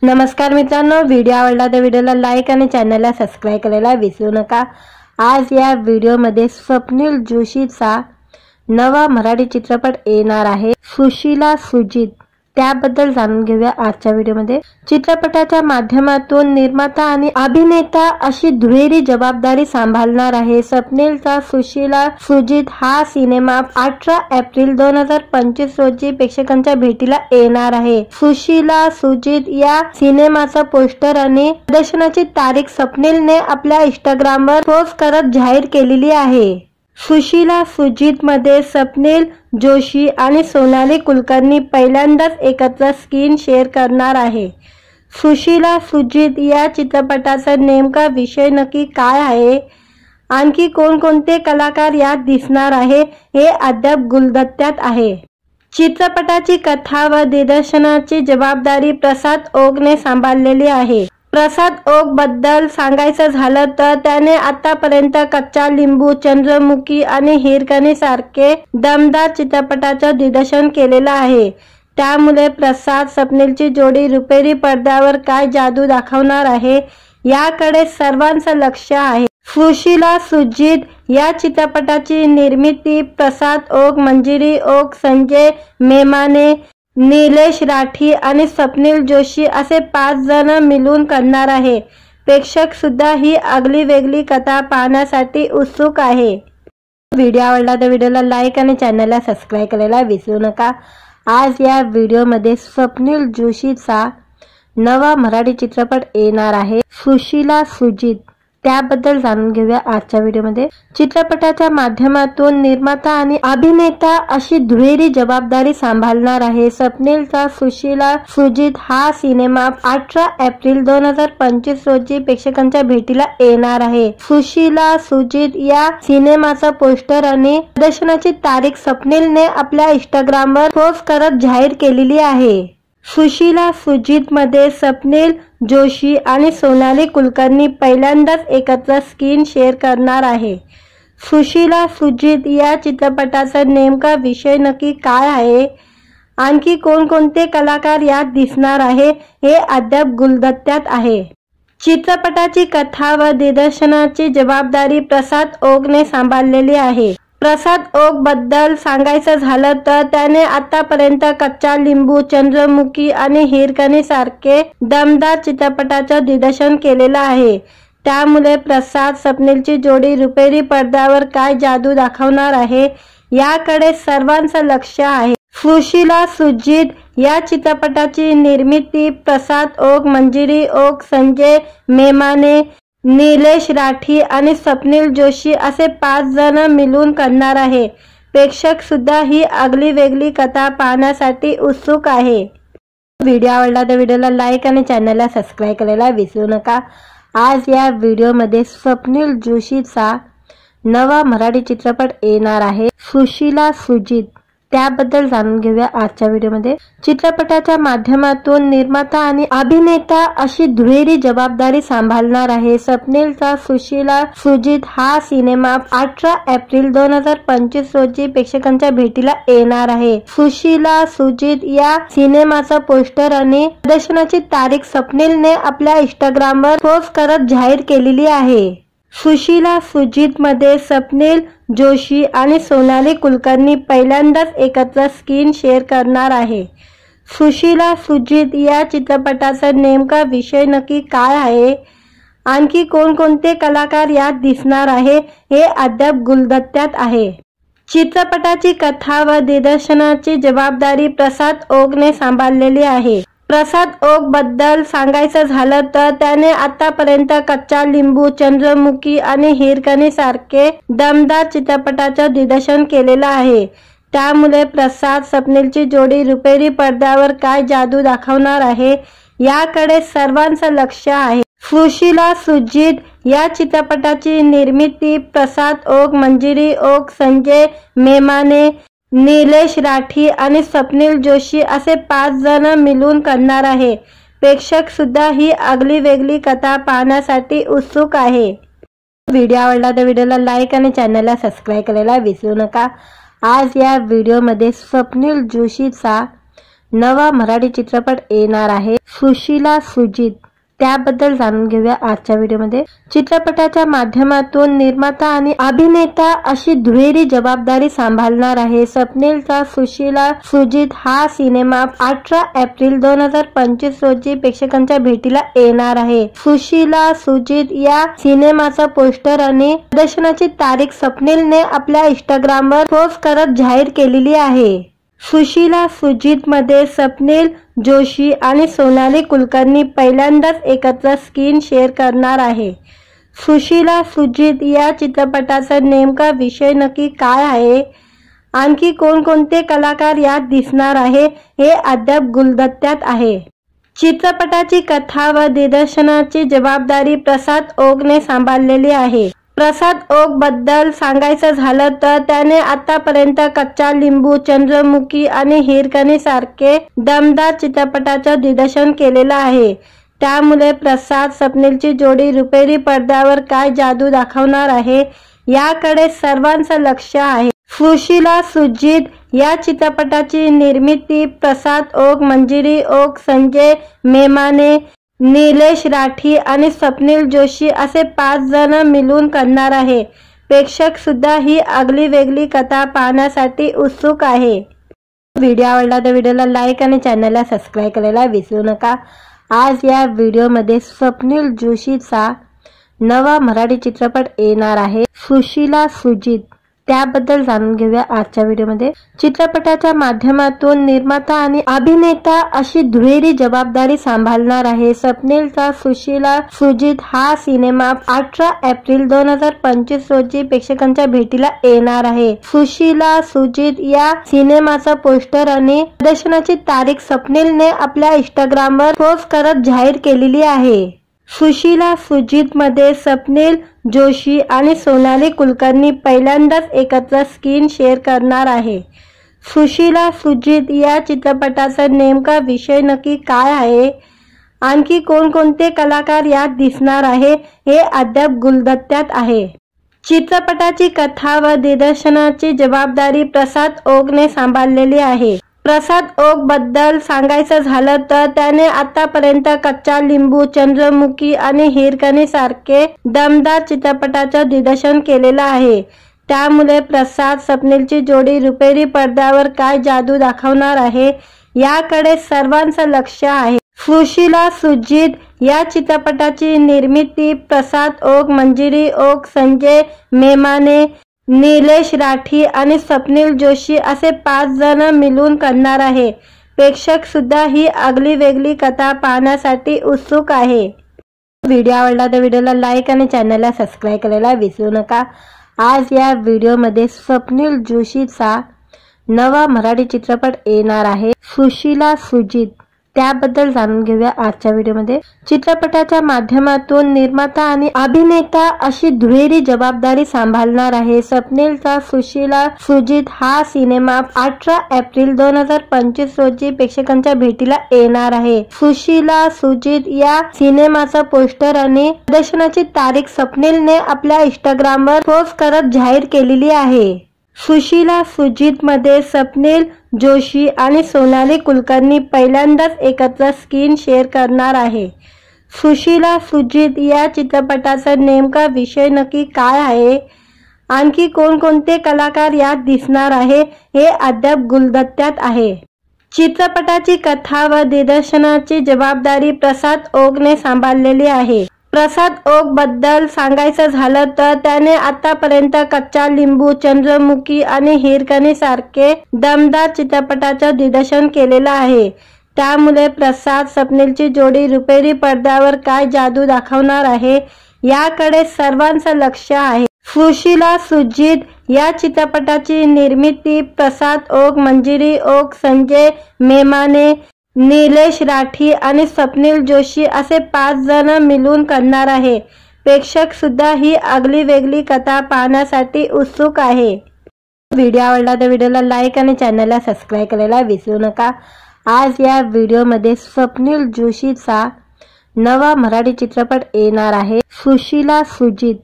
नमस्कार मित्रांनो, व्हिडिओ आवडला तर व्हिडिओला लाईक आणि चॅनलला सबस्क्राइब करायला विसरू नका। आज या व्हिडिओमध्ये स्वप्नील जोशीचा नवा मराठी चित्रपट येणार आहे, सुशीला सुजित। त्याबद्दल जाणून घेऊया आजच्या व्हिडिओमध्ये। चित्रपटाच्या माध्यमातून निर्माता आणि अभिनेता अशी दुहेरी जबाबदारी सांभाळणार आहे। स्वप्नीलचा सुशीला सुजित हा सिनेमा 18 एप्रिल 2025 रोजी प्रेक्षकांच्या भेटीला येणार आहे। सुशीला सुजित या सिनेमाचा पोस्टर आणि प्रदर्शनाची तारीख स्वप्नीलने आपल्या इंस्टाग्रामवर पोस्ट करत जाहीर केलेली आहे। सुशीला सुजित मध्ये स्वप्नील जोशी आणि सोनाली कुलकर्णी पहिल्यांदाच एकत्र स्क्रीन शेअर करणार आहे। सुशीला सुजित या चित्रपटाचा नेमका विषय नक्की काय आहे, आणखी कोणकोणते कलाकार यात दिसणार आहे हे अद्याप गुलदस्त्यात आहे। चित्रपटाची कथा व दिग्दर्शनाची जबाबदारी प्रसाद ओकने सांभाळलेली आहे। प्रसाद ओक बद्दल सांगायचं झालं तर त्याने आतापर्यंत कच्चा लिंबू, चंद्रमुखी आणि हिरकणी सारखे दमदार चित्रपटाचं दिग्दर्शन केलेलं आहे। त्यामुळे प्रसाद स्वप्नीलची जोडी रुपेरी पडद्यावर काय जादू दाखवणार आहे याकडे सर्वांचं लक्ष आहे। सुशीला सुजित या चित्रपटाची निर्मिती प्रसाद ओक, मंजिरी ओक, संजय मेमाने, निलेश राठी आणि स्वप्नील जोशी असे 5 जण मिळून करणार आहे। प्रेक्षक सुद्धा ही आगली वेगळी कथा पाहण्यासाठी उत्सुक आहे। व्हिडिओ आवडला तर व्हिडिओला लाईक आणि चॅनलला सबस्क्राइब करायला विसरू नका। आज या व्हिडिओमध्ये स्वप्नील जोशीचा नवा मराठी चित्रपट येणार आहे, सुशीला सुजित। त्याबद्दल जाणून घेऊया आजच्या व्हिडिओमध्ये। चित्रपटाच्या माध्यमातून निर्माता आणि अभिनेता अशी दुहेरी जबाबदारी सांभाळणार आहे। स्वप्नीलचा सुशीला सुजित हा सिनेमा 18 एप्रिल 2025 रोजी प्रेक्षकांच्या भेटीला येणार आहे। सुशीला सुजित या सिनेमाचा पोस्टर आणि प्रदर्शनाची तारीख स्वप्नीलने आपल्या इंस्टाग्रामवर पोस्ट करत जाहीर केलेली आहे। सुशीला सुजित मध्ये स्वप्नील जोशी आणि सोनाली कुलकर्णी पहिल्यांदाच एकत्र स्क्रीन शेअर करणार आहे। सुशीला सुजित या चित्रपटाचा नेमका विषय नक्की काय आहे, आणखी कोणकोणते कलाकार यात दिसणार आहे हे अद्याप गुलदस्त्यात आहे। चित्रपटाची कथा व दिग्दर्शनाची जबाबदारी प्रसाद ओकने सांभाळलेली आहे। प्रसाद ओक बद्दल सांगायचं झालं तर त्याने आतापर्यंत कच्चा लिंबू, चंद्रमुखी आणि हिरकणी सारखे दमदार चित्रपटाचं दिग्दर्शन केलेलं आहे। त्यामुळे प्रसाद स्वप्नीलची जोडी रुपेरी पडद्यावर काय जादू दाखवणार आहे याकडे सर्वांचं लक्ष आहे। सुशीला सुजित या चित्रपटाची निर्मिती प्रसाद ओक, मंजिरी ओक, संजय मेमाने, निलेश राठी आणि स्वप्नील जोशी असे 5 जण मिळून करणार आहे। प्रेक्षक सुद्धा ही आगली वेगळी कथा पाहण्यासाठी उत्सुक आहे। व्हिडिओ आवडला तर व्हिडिओला लाईक आणि चॅनलला सबस्क्राइब करायला विसरू नका। आज या व्हिडिओमध्ये स्वप्नील जोशीचा नवा मराठी चित्रपट येणार आहे, सुशीला सुजित। त्याबद्दल जाणून घेऊया आजच्या व्हिडिओमध्ये। चित्रपटाच्या माध्यमातून निर्माता आणि अभिनेता अशी दुहेरी जबाबदारी सांभाळणार आहे। स्वप्नीलचा सुशीला सुजित हा सिनेमा 18 एप्रिल 2025 रोजी प्रेक्षकांच्या भेटीला येणार आहे। सुशीला सुजित या सिनेमाचा पोस्टर आणि प्रदर्शनाची तारीख स्वप्नीलने आपल्या इंस्टाग्रामवर पोस्ट करत जाहीर केलेली आहे। सुशीला सुजित मध्ये स्वप्नील जोशी आणि सोनाली कुलकर्णी पहिल्यांदाच एकत्र स्क्रीन शेअर करणार आहे। सुशीला सुजित या चित्रपटाचा नेमका विषय नक्की काय आहे, आणखी कोणकोणते कलाकार यात दिसणार आहे हे अद्याप गुलदस्त्यात आहे। चित्रपटाची कथा व दिग्दर्शनाची जबाबदारी प्रसाद ओकने सांभाळलेली आहे। प्रसाद ओक बद्दल सांगायचं झालं तर त्याने आतापर्यंत कच्चा लिंबू, चंद्रमुखी आणि हिरकणी सारखे दमदार चित्रपटाचं दिग्दर्शन केलेलं आहे। त्यामुळे प्रसाद स्वप्नीलची जोडी रुपेरी पडद्यावर काय जादू दाखवणार आहे याकडे सर्वांचं लक्ष आहे। सुशीला सुजित या चित्रपटाची निर्मिती प्रसाद ओक, मंजिरी ओक, संजय मेमाने, निलेश राठी आणि स्वप्नील जोशी असे 5 जण मिळून करणार आहे। प्रेक्षक सुद्धा ही आगली वेगळी कथा पाहण्यासाठी उत्सुक आहे। व्हिडिओ आवडला तर व्हिडिओला लाईक आणि चॅनलला सबस्क्राइब करायला विसरू नका। आज या व्हिडिओमध्ये स्वप्नील जोशीचा नवा मराठी चित्रपट येणार आहे सुशीला सुजित, त्याबद्दल जाणून घेऊया आजच्या व्हिडिओमध्ये। चित्रपटाच्या माध्यमातून निर्माता आणि अभिनेता अशी दुहेरी जबाबदारी सांभाळणार आहे स्वप्नीलचा सुशीला सुजित हा सिनेमा 18 एप्रिल 2025 रोजी प्रेक्षकांच्या भेटीला येणार आहे। सुशीला सुजित या सिनेमाचा पोस्टर आणि प्रदर्शनाची तारीख स्वप्नीलने आपल्या इंस्टाग्रामवर पोस्ट करत जाहीर केलेली आहे। सुशीला सुजित मध्ये स्वप्नील जोशी आणि सोनाली कुलकर्णी पहिल्यांदाच एकत्र स्क्रीन शेअर करणार आहे। सुशीला सुजित या चित्रपटाचा नेमका विषय नक्की काय आहे, आणखी कोणकोणते कलाकार यात दिसणार आहे हे अद्याप गुलदस्त्यात आहे। चित्रपटाची कथा व दिग्दर्शनाची जबाबदारी प्रसाद ओकने सांभाळलेली आहे। प्रसाद ओक बद्दल सांगायचं झालं तर त्याने आतापर्यंत कच्चा लिंबू, चंद्रमुखी आणि हिरकणी सारखे दमदार चित्रपटाचं दिग्दर्शन केलेलं आहे। त्यामुळे प्रसाद स्वप्नीलची जोडी रुपेरी पडद्यावर काय जादू दाखवणार आहे याकडे सर्वांचं लक्ष आहे। सुशीला सुजित या चित्रपटाची निर्मिती प्रसाद ओक, मंजिरी ओक, संजय मेमाने, निलेश राठी आणि स्वप्नील जोशी असे 5 जण मिळून करणार आहे। प्रेक्षक सुद्धा ही आगली वेगळी कथा पाहण्यासाठी उत्सुक आहे। व्हिडिओ आवडला तर व्हिडिओला लाईक आणि चॅनलला सबस्क्राईब करायला विसरू नका। आज या व्हिडिओमध्ये स्वप्नील जोशीचा नवा मराठी चित्रपट येणार आहे सुशीला सुजित, त्याबद्दल जाणून घेऊया आजच्या व्हिडिओमध्ये। चित्रपटाच्या माध्यमातून निर्माता आणि अभिनेता अशी दुहेरी जबाबदारी सांभाळणार आहे स्वप्नीलचा सुशीला सुजित हा सिनेमा 18 एप्रिल 2025 रोजी प्रेक्षकांच्या भेटीला येणार आहे। सुशीला सुजित या सिनेमाचा पोस्टर आणि प्रदर्शनाची तारीख स्वप्नीलने आपल्या इंस्टाग्रामवर पोस्ट करत जाहीर केलेली आहे। सुशीला सुजित मध्ये स्वप्नील जोशी आणि सोनाली कुलकर्णी पहिल्यांदाच एकत्र स्क्रीन शेअर करणार आहे। सुशीला सुजित या चित्रपटाचा नेमका विषय नक्की काय आहे, आणखी कोणकोणते कलाकार यात दिसणार आहे हे अद्याप गुलदस्त्यात आहे। चित्रपटाची कथा व दिग्दर्शनाची जबाबदारी प्रसाद ओकने सांभाळलेली आहे। प्रसाद ओक बद्दल सांगायचं झालं तर त्याने आतापर्यंत कच्चा लिंबू, चंद्रमुखी आणि हिरकणी सारखे दमदार चित्रपटाचं दिग्दर्शन केलेलं आहे। त्यामुळे प्रसाद स्वप्नीलची जोडी रुपेरी पडद्यावर काय जादू दाखवणार आहे याकडे सर्वांचं लक्ष आहे। सुशीला सुजित या चित्रपटाची निर्मिती प्रसाद ओक, मंजिरी ओक, संजय मेमाने, निलेश राठी आणि स्वप्नील जोशी असे 5 जण मिळून करणार आहे। प्रेक्षक सुद्धा ही आगली वेगळी कथा पाहण्यासाठी उत्सुक आहे। व्हिडिओ आवडला तर व्हिडिओला लाईक आणि चॅनलला सबस्क्राईब करायला विसरू नका। आज या व्हिडिओमध्ये स्वप्नील जोशीचा नवा मराठी चित्रपट येणार आहे सुशीला सुजित, त्याबद्दल जाणून घेऊया आजच्या व्हिडिओमध्ये। चित्रपटाच्या माध्यमातून निर्माता आणि अभिनेता अशी दुहेरी जबाबदारी सांभाळणार आहे स्वप्नीलचा सुशीला सुजित हा सिनेमा 18 एप्रिल 2025 रोजी प्रेक्षकांच्या भेटीला येणार आहे। सुशीला सुजित या सिनेमाचा पोस्टर आणि प्रदर्शनाची तारीख स्वप्नीलने आपल्या इंस्टाग्रामवर पोस्ट करत जाहीर केलेली आहे। सुशीला सुजित मध्ये स्वप्नील जोशी आणि सोनाली कुलकर्णी पहिल्यांदाच एकत्र स्क्रीन शेअर करणार आहे। सुशीला सुजित या चित्रपटाचा नेमका विषय नक्की काय आहे, आणखी कोणकोणते कलाकार यात दिसणार आहे हे अद्याप गुलदस्त्यात आहे। चित्रपटाची कथा व दिग्दर्शनाची जबाबदारी प्रसाद ओकने सांभाळलेली आहे। प्रसाद ओक बद्दल सांगायचं झालं तर त्याने आतापर्यंत कच्चा लिंबू, चंद्रमुखी आणि हिरकणी सारखे दमदार चित्रपटाचं दिग्दर्शन केलेलं आहे। त्यामुळे प्रसाद स्वप्नीलची जोडी रुपेरी पडद्यावर काय जादू दाखवणार आहे याकडे सर्वांचं लक्ष आहे। सुशीला सुजित या चित्रपटाची निर्मिती प्रसाद ओक, मंजिरी ओक, संजय मेमाने, निलेश राठी आणि स्वप्नील जोशी असे 5 जण मिळून करणार आहे। प्रेक्षक सुद्धा ही आगली वेगळी कथा पाहण्यासाठी उत्सुक आहे। व्हिडिओ आवडला तर व्हिडिओला लाईक आणि चॅनलला सबस्क्राईब करायला विसरू नका। आज या व्हिडिओमध्ये स्वप्नील जोशीचा नवा मराठी चित्रपट येणार आहे सुशीला सुजित,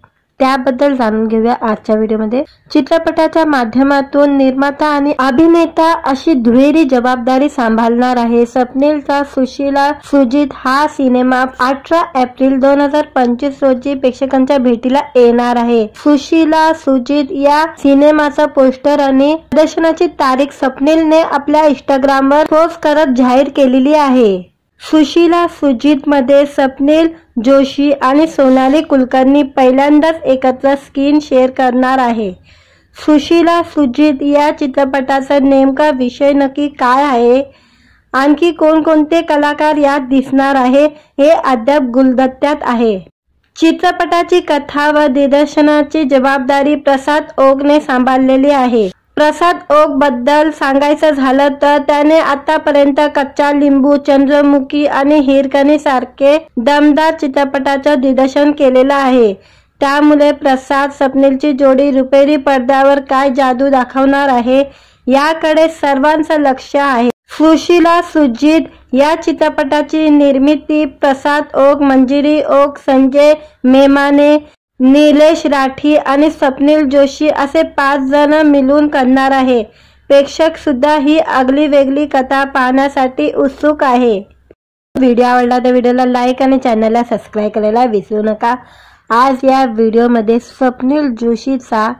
त्याबद्दल जाणून घेऊया आजच्या व्हिडिओमध्ये। चित्रपटाच्या माध्यमातून निर्माता आणि अभिनेता अशी दुहेरी जबाबदारी सांभाळणार आहे स्वप्नीलचा सुशीला सुजित हा सिनेमा 18 एप्रिल 2025 रोजी प्रेक्षकांच्या भेटीला येणार आहे। सुशीला सुजित या सिनेमाचा पोस्टर आणि प्रदर्शनाची तारीख स्वप्नीलने आपल्या इंस्टाग्रामवर पोस्ट करत जाहीर केलेली आहे। सुशीला सुजित मध्ये स्वप्नील जोशी आणि सोनाली कुलकर्णी पहिल्यांदाच एकत्र स्क्रीन शेअर करणार आहे। सुशीला सुजित या चित्रपटाचा नेमका विषय नक्की काय आहे, आणखी कोणकोणते कलाकार यात दिसणार आहे हे अद्याप गुलदस्त्यात आहे। चित्रपटाची कथा व दिग्दर्शनाची जबाबदारी प्रसाद ओकने सांभाळलेली आहे। प्रसाद ओक बद्दल सांगायचं झालं तर त्याने आतापर्यंत कच्चा लिंबू, चंद्रमुखी आणि हिरकणी सारखे दमदार चित्रपटाचं दिग्दर्शन केलेलं आहे। त्यामुळे प्रसाद स्वप्नीलची जोडी रुपेरी पडद्यावर काय जादू दाखवणार आहे याकडे सर्वांचं लक्ष आहे। सुशीला सुजित या चित्रपटाची निर्मिती प्रसाद ओक, मंजिरी ओक, संजय मेमाने, निलेश राठी आणि स्वप्नील जोशी असे 5 जण मिळून करणार आहे। प्रेक्षक सुद्धा ही आगली वेगळी कथा पाहण्यासाठी उत्सुक आहे। व्हिडिओ आवडला तर व्हिडिओला लाईक आणि चॅनलला सबस्क्राइब करायला विसरू नका। आज या व्हिडिओमध्ये स्वप्नील जोशीचा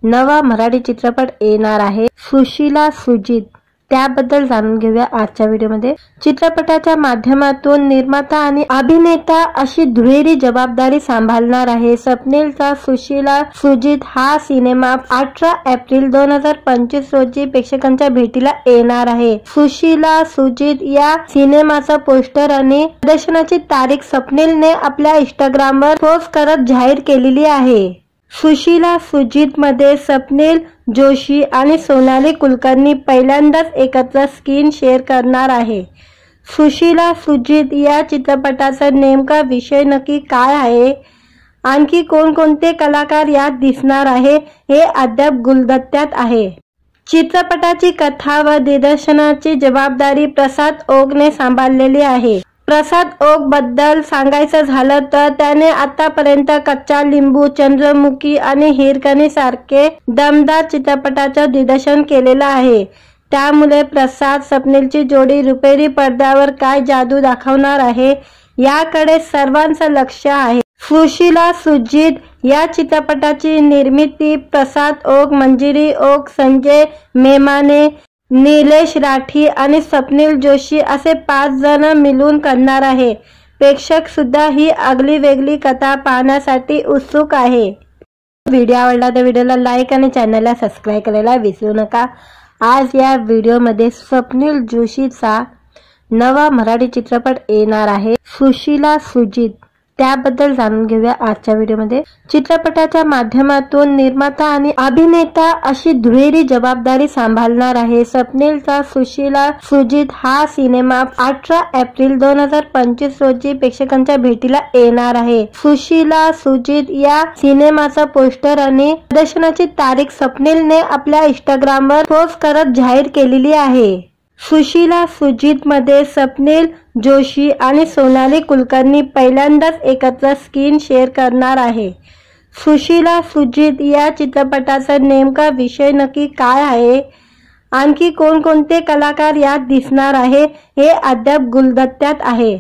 नवा मराठी चित्रपट येणार आहे सुशीला सुजित, त्याबद्दल जाणून घेऊया आजच्या व्हिडिओमध्ये। चित्रपटाच्या माध्यमातून निर्माता आणि अभिनेता अशी दुहेरी जबाबदारी सांभाळणार आहे स्वप्नीलचा सुशीला सुजित हा सिनेमा 18 एप्रिल 2025 रोजी प्रेक्षकांच्या भेटीला येणार आहे। सुशीला सुजित या सिनेमाचा पोस्टर आणि प्रदर्शनाची तारीख स्वप्नीलने आपल्या इंस्टाग्रामवर पोस्ट करत जाहीर केलेली आहे। सुशीला सुजित मध्ये स्वप्नील जोशी आणि सोनाली कुलकर्णी पहिल्यांदाच एकत्र स्क्रीन शेअर करणार आहे। सुशीला सुजित या चित्रपटाचा नेमका विषय नक्की काय आहे, आणखी कोणकोणते कलाकार यात दिसणार आहे हे अद्याप गुलदस्त्यात आहे। चित्रपटाची कथा व दिग्दर्शनाची जबाबदारी प्रसाद ओकने सांभाळलेली आहे। प्रसाद ओक बद्दल सांगायचं झालं तर त्याने आतापर्यंत कच्चा लिंबू, चंद्रमुखी आणि हिरकणी सारखे दमदार चित्रपटाचं दिग्दर्शन केलेलं आहे। त्यामुळे प्रसाद स्वप्नीलची जोडी रुपेरी पडद्यावर काय जादू दाखवणार आहे याकडे सर्वांचं लक्ष आहे। सुशीला सुजित या चित्रपटाची निर्मिती प्रसाद ओक, मंजिरी ओक, संजय मेमाने, निलेश राठी आणि स्वप्नील जोशी असे 5 जण मिळून करणार आहे। प्रेक्षक सुद्धा ही आगली वेगळी कथा पाहण्यासाठी उत्सुक आहे। व्हिडिओ आवडला तर व्हिडिओला लाईक आणि चॅनलला सबस्क्राइब करायला विसरू नका। आज या व्हिडिओमध्ये स्वप्नील जोशीचा नवा मराठी चित्रपट येणार आहे सुशीला सुजित, त्याबद्दल जाणून घेऊया आजच्या व्हिडिओमध्ये। चित्रपटाच्या माध्यमातून निर्माता आणि अभिनेता अशी दुहेरी जबाबदारी सांभाळणार आहे स्वप्नीलचा सुशीला सुजित हा सिनेमा 18 एप्रिल 2025 रोजी प्रेक्षकांच्या भेटीला येणार आहे। सुशीला सुजित या सिनेमाचा पोस्टर आणि प्रदर्शनाची तारीख स्वप्नीलने आपल्या इंस्टाग्रामवर पोस्ट करत जाहीर केलेली आहे। सुशीला सुजित मध्ये स्वप्नील जोशी आणि सोनाली कुलकर्णी पहिल्यांदाच एकत्र स्क्रीन शेअर करणार आहे। सुशीला सुजित या चित्रपटाचा नेमका विषय नक्की काय आहे, आणखी कोणकोणते कलाकार यात दिसणार आहे हे अद्याप गुलदस्त्यात आहे।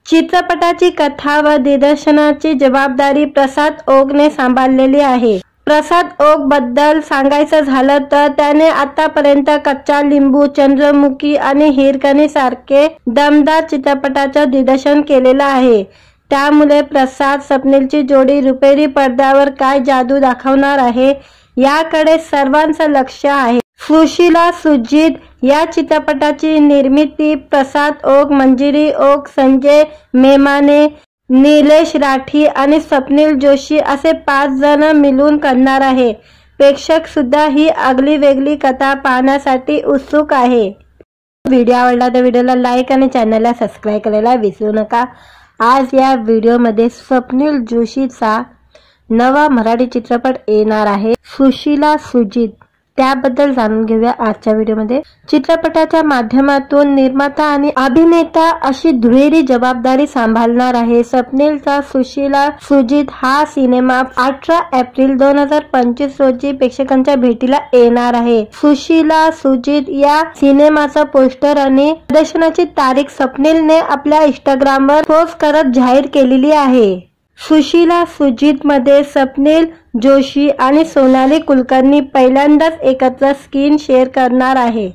चित्रपटाची कथा व दिग्दर्शनाची जबाबदारी प्रसाद ओकने सांभाळलेली आहे। प्रसाद ओक बद्दल सांगायचं झालं तर त्याने आतापर्यंत कच्चा लिंबू, चंद्रमुखी आणि हिरकणी सारखे दमदार चित्रपटाचं दिग्दर्शन केलेलं आहे। त्यामुळे प्रसाद स्वप्नीलची जोडी रुपेरी पडद्यावर काय जादू दाखवणार आहे याकडे सर्वांचं लक्ष आहे। सुशीला सुजित या चित्रपटाची निर्मिती प्रसाद ओक, मंजिरी ओक, संजय मेमाने, निलेश राठी आणि स्वप्नील जोशी असे 5 जण मिळून करणार आहे। प्रेक्षक सुद्धा ही आगली वेगळी कथा पाहण्यासाठी उत्सुक आहे। व्हिडिओ आवडला तर व्हिडिओला लाईक आणि चॅनलला सबस्क्राइब करायला विसरू नका। आज या व्हिडिओमध्ये स्वप्नील जोशीचा नवा मराठी चित्रपट येणार आहे सुशीला सुजित, त्याबद्दल जाणून घेऊया आजच्या व्हिडिओमध्ये। चित्रपटाच्या माध्यमातून निर्माता आणि अभिनेता अशी दुहेरी जबाबदारी सांभाळणार आहे स्वप्नीलचा सुशीला सुजित हा सिनेमा 18 एप्रिल 2025 रोजी प्रेक्षकांच्या भेटीला येणार आहे। सुशीला सुजित या सिनेमाचा पोस्टर आणि प्रदर्शनाची तारीख स्वप्नीलने आपल्या इंस्टाग्रामवर पोस्ट करत जाहीर केलेली आहे। सुशीला सुजित मध्ये स्वप्नील जोशी आणि सोनाली कुलकर्णी पहिल्यांदाच एकत्र स्क्रीन शेअर करणार आहे।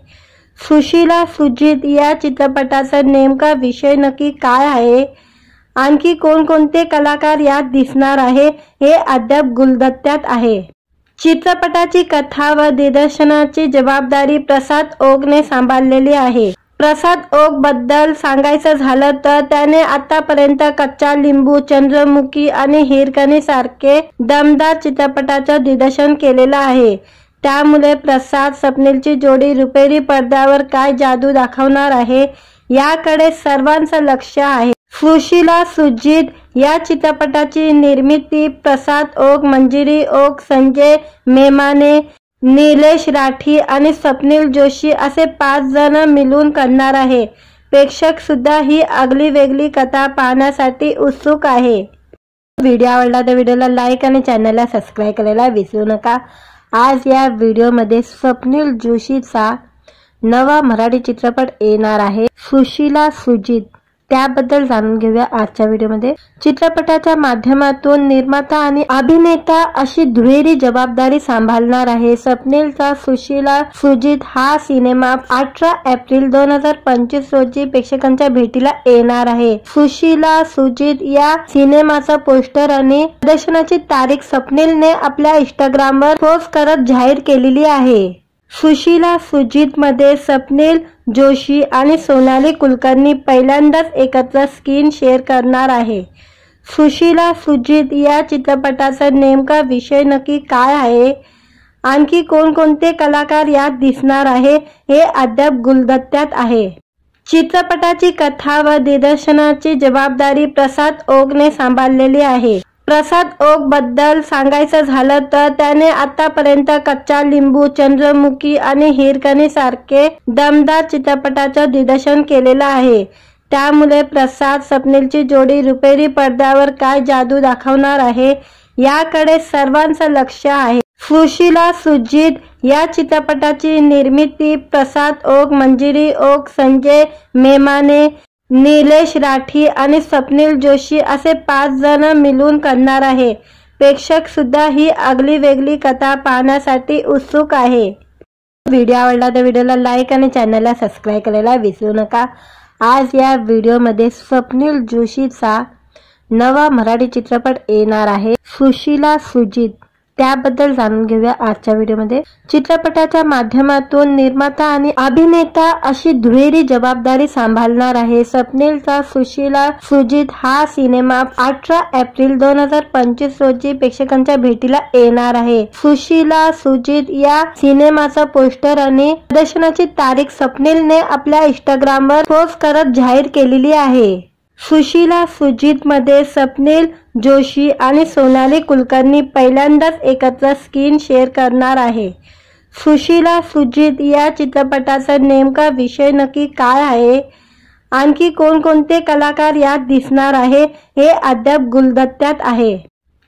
सुशीला सुजित या चित्रपटाचा नेमका विषय नक्की काय आहे, आणखी कोणकोणते कलाकार यात दिसणार आहे हे अद्याप गुलदस्त्यात आहे। चित्रपटाची कथा व दिग्दर्शनाची जबाबदारी प्रसाद ओकने सांभाळलेली आहे। प्रसाद ओक बद्दल सांगायचं झालं तर त्याने आतापर्यंत कच्चा लिंबू, चंद्रमुखी आणि हिरकणी सारखे दमदार चित्रपटाचं दिग्दर्शन केलेलं आहे। त्यामुळे प्रसाद स्वप्नीलची जोडी रुपेरी पडद्यावर काय जादू दाखवणार आहे याकडे सर्वांचं लक्ष आहे। सुशीला सुजित या चित्रपटाची निर्मिती प्रसाद ओक, मंजिरी ओक, संजय मेमाने, निलेश राठी आणि स्वप्नील जोशी असे 5 जण मिळून करणार आहे। प्रेक्षक सुद्धा ही आगली वेगळी कथा पाहण्यासाठी उत्सुक आहे। व्हिडिओ आवडला तर व्हिडिओला लाईक आणि चॅनलला सबस्क्राइब करायला विसरू नका। आज या व्हिडिओमध्ये स्वप्नील जोशीचा नवा मराठी चित्रपट येणार आहे सुशीला सुजित, त्याबद्दल जाणून घेऊया आजच्या व्हिडिओमध्ये। चित्रपटाच्या माध्यमातून निर्माता आणि अभिनेता अशी दुहेरी जबाबदारी सांभाळणार आहे स्वप्नीलचा सुशीला सुजित हा सिनेमा 18 एप्रिल 2025 रोजी प्रेक्षकांच्या भेटीला येणार आहे। सुशीला सुजित या सिनेमाचा पोस्टर आणि प्रदर्शनाची तारीख स्वप्नीलने आपल्या इंस्टाग्रामवर पोस्ट करत जाहीर केलेली आहे। सुशीला सुजित मध्ये स्वप्नील जोशी आणि सोनाली कुलकर्णी पहिल्यांदाच एकत्र स्क्रीन शेअर करणार आहे। सुशीला सुजित या चित्रपटाचा नेमका विषय नक्की काय आहे, आणखी कोणकोणते कलाकार यात दिसणार आहे हे अद्याप गुलदस्त्यात आहे। चित्रपटाची कथा व दिग्दर्शनाची जबाबदारी प्रसाद ओकने सांभाळलेली आहे। प्रसाद ओक बद्दल सांगायचं झालं तर त्याने आतापर्यंत कच्चा लिंबू, चंद्रमुखी आणि हिरकणी सारखे दमदार चित्रपटाचं दिग्दर्शन केलेलं आहे। त्यामुळे प्रसाद स्वप्नीलची जोडी रुपेरी पडद्यावर काय जादू दाखवणार आहे याकडे सर्वांचं लक्ष आहे। सुशीला सुजित या चित्रपटाची निर्मिती प्रसाद ओक, मंजिरी ओक, संजय मेमाने, निलेश राठी आणि स्वप्नील जोशी असे 5 जण मिळून करणार आहे। प्रेक्षक सुद्धा ही आगली वेगळी कथा पाहण्यासाठी उत्सुक आहे। व्हिडिओ आवडला तर व्हिडिओला लाईक आणि चॅनलला सबस्क्राइब करायला विसरू नका। आज या व्हिडिओमध्ये स्वप्नील जोशीचा नवा मराठी चित्रपट येणार आहे सुशीला सुजित, त्याबद्दल जाणून घेऊया आजच्या व्हिडिओमध्ये। चित्रपटाच्या माध्यमातून निर्माता आणि अभिनेता अशी दुहेरी जबाबदारी सांभाळणार आहे स्वप्नीलचा सुशीला सुजित हा सिनेमा 18 एप्रिल 2025 रोजी प्रेक्षकांच्या भेटीला येणार आहे। सुशीला सुजित या सिनेमाचा पोस्टर आणि प्रदर्शनाची तारीख स्वप्नीलने आपल्या इंस्टाग्रामवर पोस्ट करत जाहीर केलेली आहे। सुशीला सुजित मध्ये स्वप्नील जोशी आणि सोनाली कुलकर्णी पहिल्यांदाच एकत्र स्क्रीन शेअर करणार आहे। सुशीला सुजित या चित्रपटाचा नेमका विषय नक्की काय आहे, आणखी कोणकोणते कलाकार यात दिसणार आहे हे अद्याप गुलदस्त्यात आहे।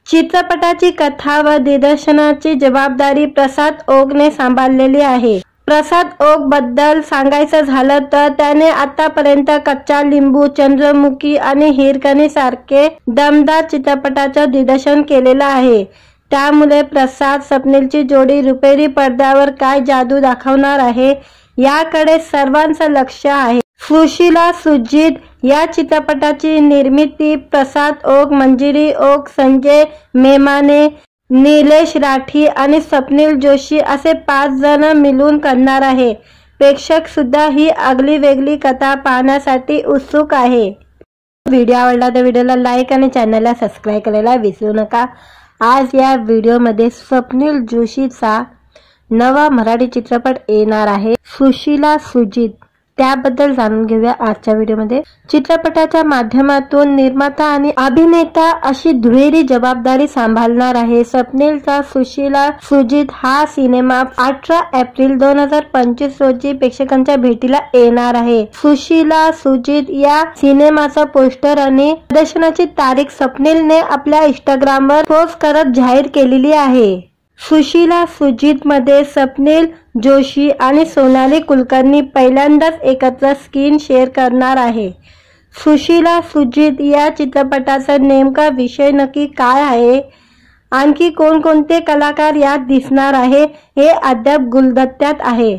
चित्रपटाची कथा व दिग्दर्शनाची जबाबदारी प्रसाद ओकने सांभाळलेली आहे। प्रसाद ओक बद्दल सांगायचं झालं तर त्याने आतापर्यंत कच्चा लिंबू, चंद्रमुखी आणि हिरकणी सारखे दमदार चित्रपटाचं दिग्दर्शन केलेलं आहे। त्यामुळे प्रसाद स्वप्नीलची जोडी रुपेरी पडद्यावर काय जादू दाखवणार आहे याकडे सर्वांचं लक्ष आहे। सुशीला सुजित या चित्रपटाची निर्मिती प्रसाद ओक, मंजिरी ओक, संजय मेमाने, निलेश राठी आणि स्वप्नील जोशी असे 5 जण मिळून करणार आहे। प्रेक्षक सुद्धा ही आगली वेगळी कथा पाहण्यासाठी उत्सुक आहे। व्हिडिओ आवडला तर व्हिडिओला लाईक आणि चॅनलला सबस्क्राइब करायला विसरू नका। आज या व्हिडिओमध्ये स्वप्नील जोशीचा नवा मराठी चित्रपट येणार आहे सुशीला सुजित, त्याबद्दल जाणून घेऊया आजच्या व्हिडिओमध्ये। चित्रपटाच्या माध्यमातून निर्माता आणि अभिनेता अशी दुहेरी जबाबदारी सांभाळणार आहे स्वप्नीलचा सुशीला सुजित हा सिनेमा 18 एप्रिल 2025 रोजी प्रेक्षकांच्या भेटीला येणार आहे। सुशीला सुजित या सिनेमाचा पोस्टर आणि प्रदर्शनाची तारीख स्वप्नीलने आपल्या इंस्टाग्रामवर पोस्ट करत जाहीर केलेली आहे। सुशीला सुजित मध्ये स्वप्नील जोशी आणि सोनाली कुलकर्णी पहिल्यांदाच एकत्र स्क्रीन शेअर करणार आहे। सुशीला सुजित या चित्रपटाचा नेमका विषय नक्की काय आहे, आणखी कोणकोणते कलाकार यात दिसणार आहे हे अद्याप गुलदस्त्यात आहे।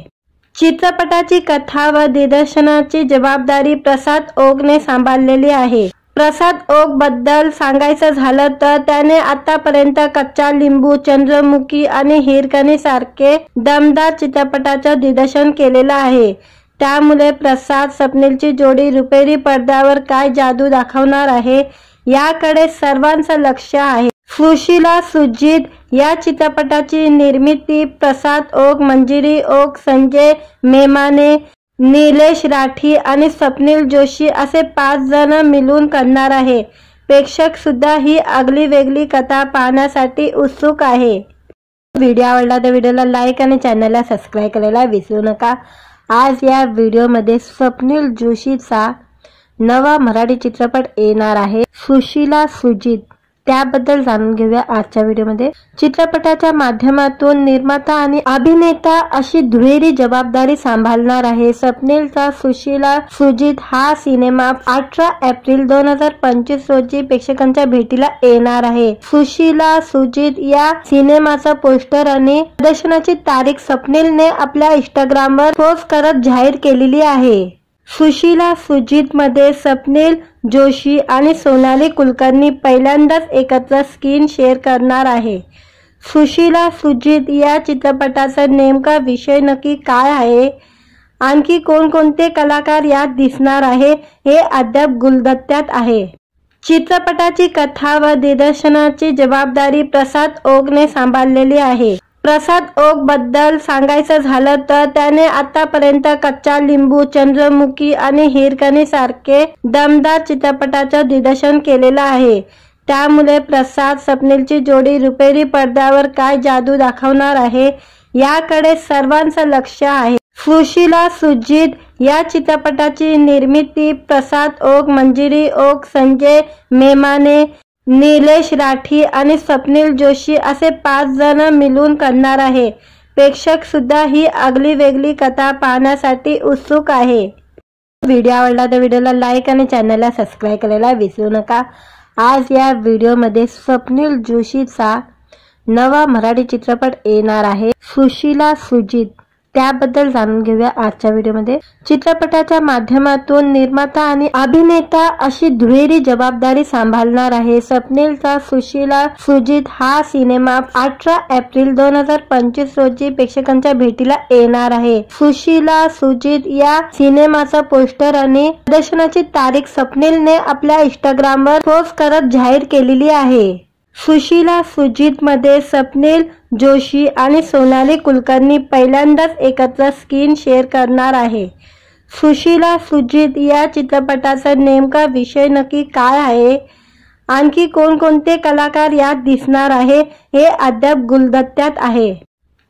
चित्रपटाची कथा व दिग्दर्शनाची जबाबदारी प्रसाद ओकने सांभाळलेली आहे। प्रसाद ओक बद्दल सांगायचं झालं तर त्याने आतापर्यंत कच्चा लिंबू, चंद्रमुखी आणि हिरकणी सारखे दमदार चित्रपटाचं दिग्दर्शन केलेलं आहे। त्यामुळे प्रसाद स्वप्नीलची जोडी रुपेरी पडद्यावर काय जादू दाखवणार आहे याकडे सर्वांचं लक्ष आहे। सुशीला सुजित या चित्रपटाची निर्मिती प्रसाद ओक, मंजिरी ओक, संजय मेमाने, निलेश राठी आणि स्वप्नील जोशी असे 5 जण मिळून करणार आहे। प्रेक्षक सुद्धा ही आगली वेगळी कथा पाहण्यासाठी उत्सुक आहे। व्हिडिओ आवडला तर व्हिडिओला लाईक आणि चॅनलला सबस्क्राइब करायला विसरू नका। आज या व्हिडिओमध्ये स्वप्नील जोशीचा नवा मराठी चित्रपट येणार आहे सुशीला सुजित, त्याबद्दल जाणून घेऊया आजच्या व्हिडिओमध्ये। चित्रपटाच्या माध्यमातून निर्माता आणि अभिनेता अशी दुहेरी जबाबदारी सांभाळणार आहे स्वप्नीलचा सुशीला सुजित हा सिनेमा 18 एप्रिल 2025 रोजी प्रेक्षकांच्या भेटीला येणार आहे। सुशीला सुजित या सिनेमाचा पोस्टर आणि प्रदर्शनाची तारीख स्वप्नीलने आपल्या इंस्टाग्रामवर पोस्ट करत जाहीर केलेली आहे। सुशीला सुजित मध्ये स्वप्नील जोशी आणि सोनाली कुलकर्णी पहिल्यांदाच एकत्र स्क्रीन शेअर करणार आहे। सुशीला सुजित या चित्रपटाचा नेमका विषय नक्की काय आहे, आणखी कोणकोणते कलाकार यात दिसणार आहे हे अद्याप गुलदस्त्यात आहे। चित्रपटाची कथा व दिग्दर्शनाची जबाबदारी प्रसाद ओकने सांभाळलेली आहे। प्रसाद ओक बद्दल सांगायचं झालं तर त्याने आतापर्यंत कच्चा लिंबू, चंद्रमुखी आणि हिरकणी सारखे दमदार चित्रपटाचं दिग्दर्शन केलेलं आहे। त्यामुळे प्रसाद स्वप्नीलची जोडी रुपेरी पडद्यावर काय जादू दाखवणार आहे याकडे सर्वांचं लक्ष आहे। सुशीला सुजित या चित्रपटाची निर्मिती प्रसाद ओक, मंजिरी ओक, संजय मेमाने, निलेश राठी आणि स्वप्नील जोशी असे 5 जण मिळून करणार आहे। प्रेक्षक सुद्धा ही आगली वेगळी कथा पाहण्यासाठी उत्सुक आहे। व्हिडिओ आवडला तर व्हिडिओला लाईक आणि चॅनलला सबस्क्राइब करायला विसरू नका। आज या व्हिडिओमध्ये स्वप्नील जोशीचा नवा मराठी चित्रपट येणार आहे सुशीला सुजित, त्याबद्दल जाणून घेऊया आजच्या व्हिडिओमध्ये। चित्रपटाच्या माध्यमातून निर्माता आणि अभिनेता अशी दुहेरी जबाबदारी सांभाळणार आहे स्वप्नीलचा सुशीला सुजित हा सिनेमा 18 एप्रिल 2025 रोजी प्रेक्षकांच्या भेटीला येणार आहे। सुशीला सुजित या सिनेमाचा पोस्टर आणि प्रदर्शनाची तारीख स्वप्नीलने आपल्या इंस्टाग्रामवर पोस्ट करत जाहीर केलेली आहे। सुशीला सुजित मध्ये स्वप्नील जोशी आणि सोनाली कुलकर्णी पहिल्यांदाच एकत्र स्क्रीन शेअर करणार आहे। सुशीला सुजित या चित्रपटाचा नेमका विषय नक्की काय आहे, आणखी कोणकोणते कलाकार यात दिसणार आहे हे अद्याप गुलदस्त्यात आहे।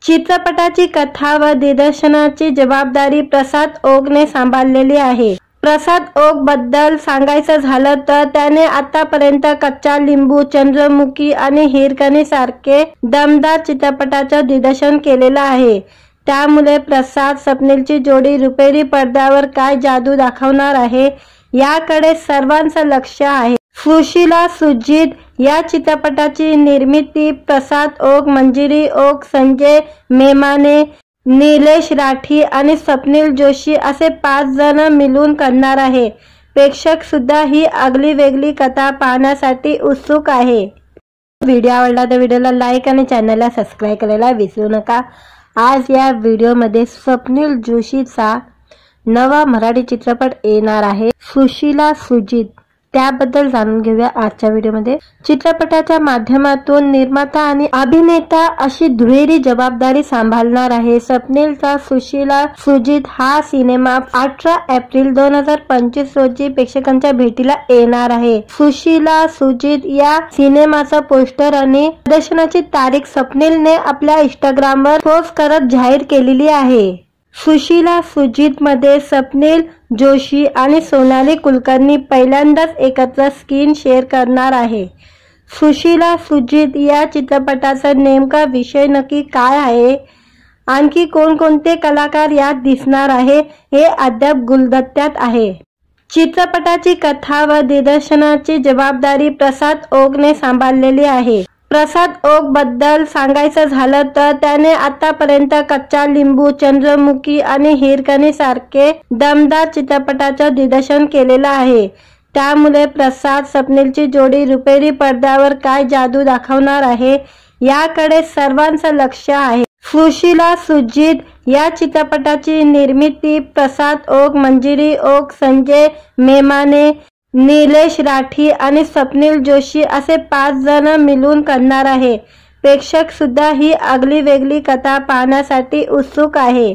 चित्रपटाची कथा व दिग्दर्शनाची जबाबदारी प्रसाद ओकने सांभाळलेली आहे। प्रसाद ओक बद्दल सांगायचं झालं तर त्याने आतापर्यंत कच्चा लिंबू, चंद्रमुखी आणि हिरकणी सारखे दमदार चित्रपटाचं दिग्दर्शन केलेलं आहे। त्यामुळे प्रसाद स्वप्नीलची जोडी रुपेरी पडद्यावर काय जादू दाखवणार आहे याकडे सर्वांचं लक्ष आहे। सुशीला सुजित या चित्रपटाची निर्मिती प्रसाद ओक, मंजिरी ओक, संजय मेमाने, निलेश राठी आणि स्वप्नील जोशी असे 5 जण मिळून करणार आहे। प्रेक्षक सुद्धा ही आगली वेगळी कथा पाहण्यासाठी उत्सुक आहे। व्हिडिओ आवडला तर व्हिडिओला लाईक आणि चॅनलला सबस्क्राइब करायला विसरू नका। आज या व्हिडिओमध्ये स्वप्नील जोशीचा नवा मराठी चित्रपट येणार आहे सुशीला सुजित, त्याबद्दल जाणून घेऊया आजच्या व्हिडिओमध्ये। चित्रपटाच्या माध्यमातून निर्माता आणि अभिनेता अशी दुहेरी जबाबदारी सांभाळणार आहे स्वप्नीलचा सुशीला सुजित हा सिनेमा 18 एप्रिल 2025 रोजी प्रेक्षकांच्या भेटीला येणार आहे। सुशीला सुजित या सिनेमाचा पोस्टर आणि प्रदर्शनाची तारीख स्वप्नीलने आपल्या इंस्टाग्रामवर पोस्ट करत जाहीर केलेली आहे। सुशीला सुजित मध्ये स्वप्नील जोशी आणि सोनाली कुलकर्णी पहिल्यांदाच एकत्र स्क्रीन शेअर करणार आहे। सुशीला सुजित या चित्रपटाचा नेमका विषय नक्की काय आहे, आणखी कोणकोणते कलाकार यात दिसणार आहे हे अद्याप गुलदस्त्यात आहे। चित्रपटाची कथा व दिग्दर्शनाची जबाबदारी प्रसाद ओकने सांभाळलेली आहे। प्रसाद ओक बद्दल सांगायचं झालं तर त्याने आतापर्यंत कच्चा लिंबू, चंद्रमुखी आणि हिरकणी सारखे दमदार चित्रपटाचं दिग्दर्शन केलेलं आहे। त्यामुळे प्रसाद स्वप्नीलची जोडी रुपेरी पडद्यावर काय जादू दाखवणार आहे याकडे सर्वांचं लक्ष आहे। सुशीला सुजित या चित्रपटाची निर्मिती प्रसाद ओक, मंजिरी ओक, संजय मेमाने, निलेश राठी आणि स्वप्नील जोशी असे 5 जण मिळून करणार आहे। प्रेक्षक सुद्धा ही आगली वेगळी कथा पाहण्यासाठी उत्सुक आहे।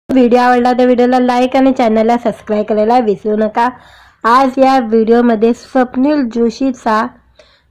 व्हिडिओ आवडला तर व्हिडिओला लाईक आणि चॅनलला सबस्क्राइब करायला विसरू नका। आज या व्हिडिओमध्ये स्वप्नील जोशीचा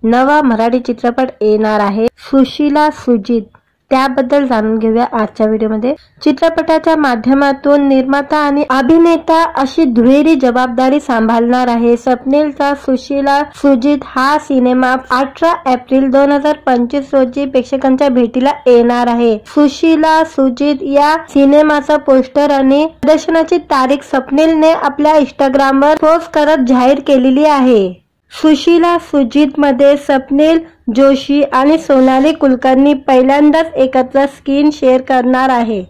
नवा मराठी चित्रपट येणार आहे सुशीला सुजित, त्याबद्दल जाणून घेऊया आजच्या व्हिडिओमध्ये। चित्रपटाच्या माध्यमातून निर्माता आणि अभिनेता अशी दुहेरी जबाबदारी सांभाळणार आहे स्वप्नीलचा सुशीला सुजित हा सिनेमा 18 एप्रिल 2025 रोजी प्रेक्षकांच्या भेटीला येणार आहे। सुशीला सुजित या सिनेमाचा पोस्टर आणि प्रदर्शनाची तारीख स्वप्नीलने आपल्या इंस्टाग्रामवर पोस्ट करत जाहीर केलेली आहे। सुशीला सुजित मध्ये स्वप्नील जोशी आणि सोनाली कुलकर्णी पहिल्यांदाच एकत्र स्क्रीन शेअर करणार आहे।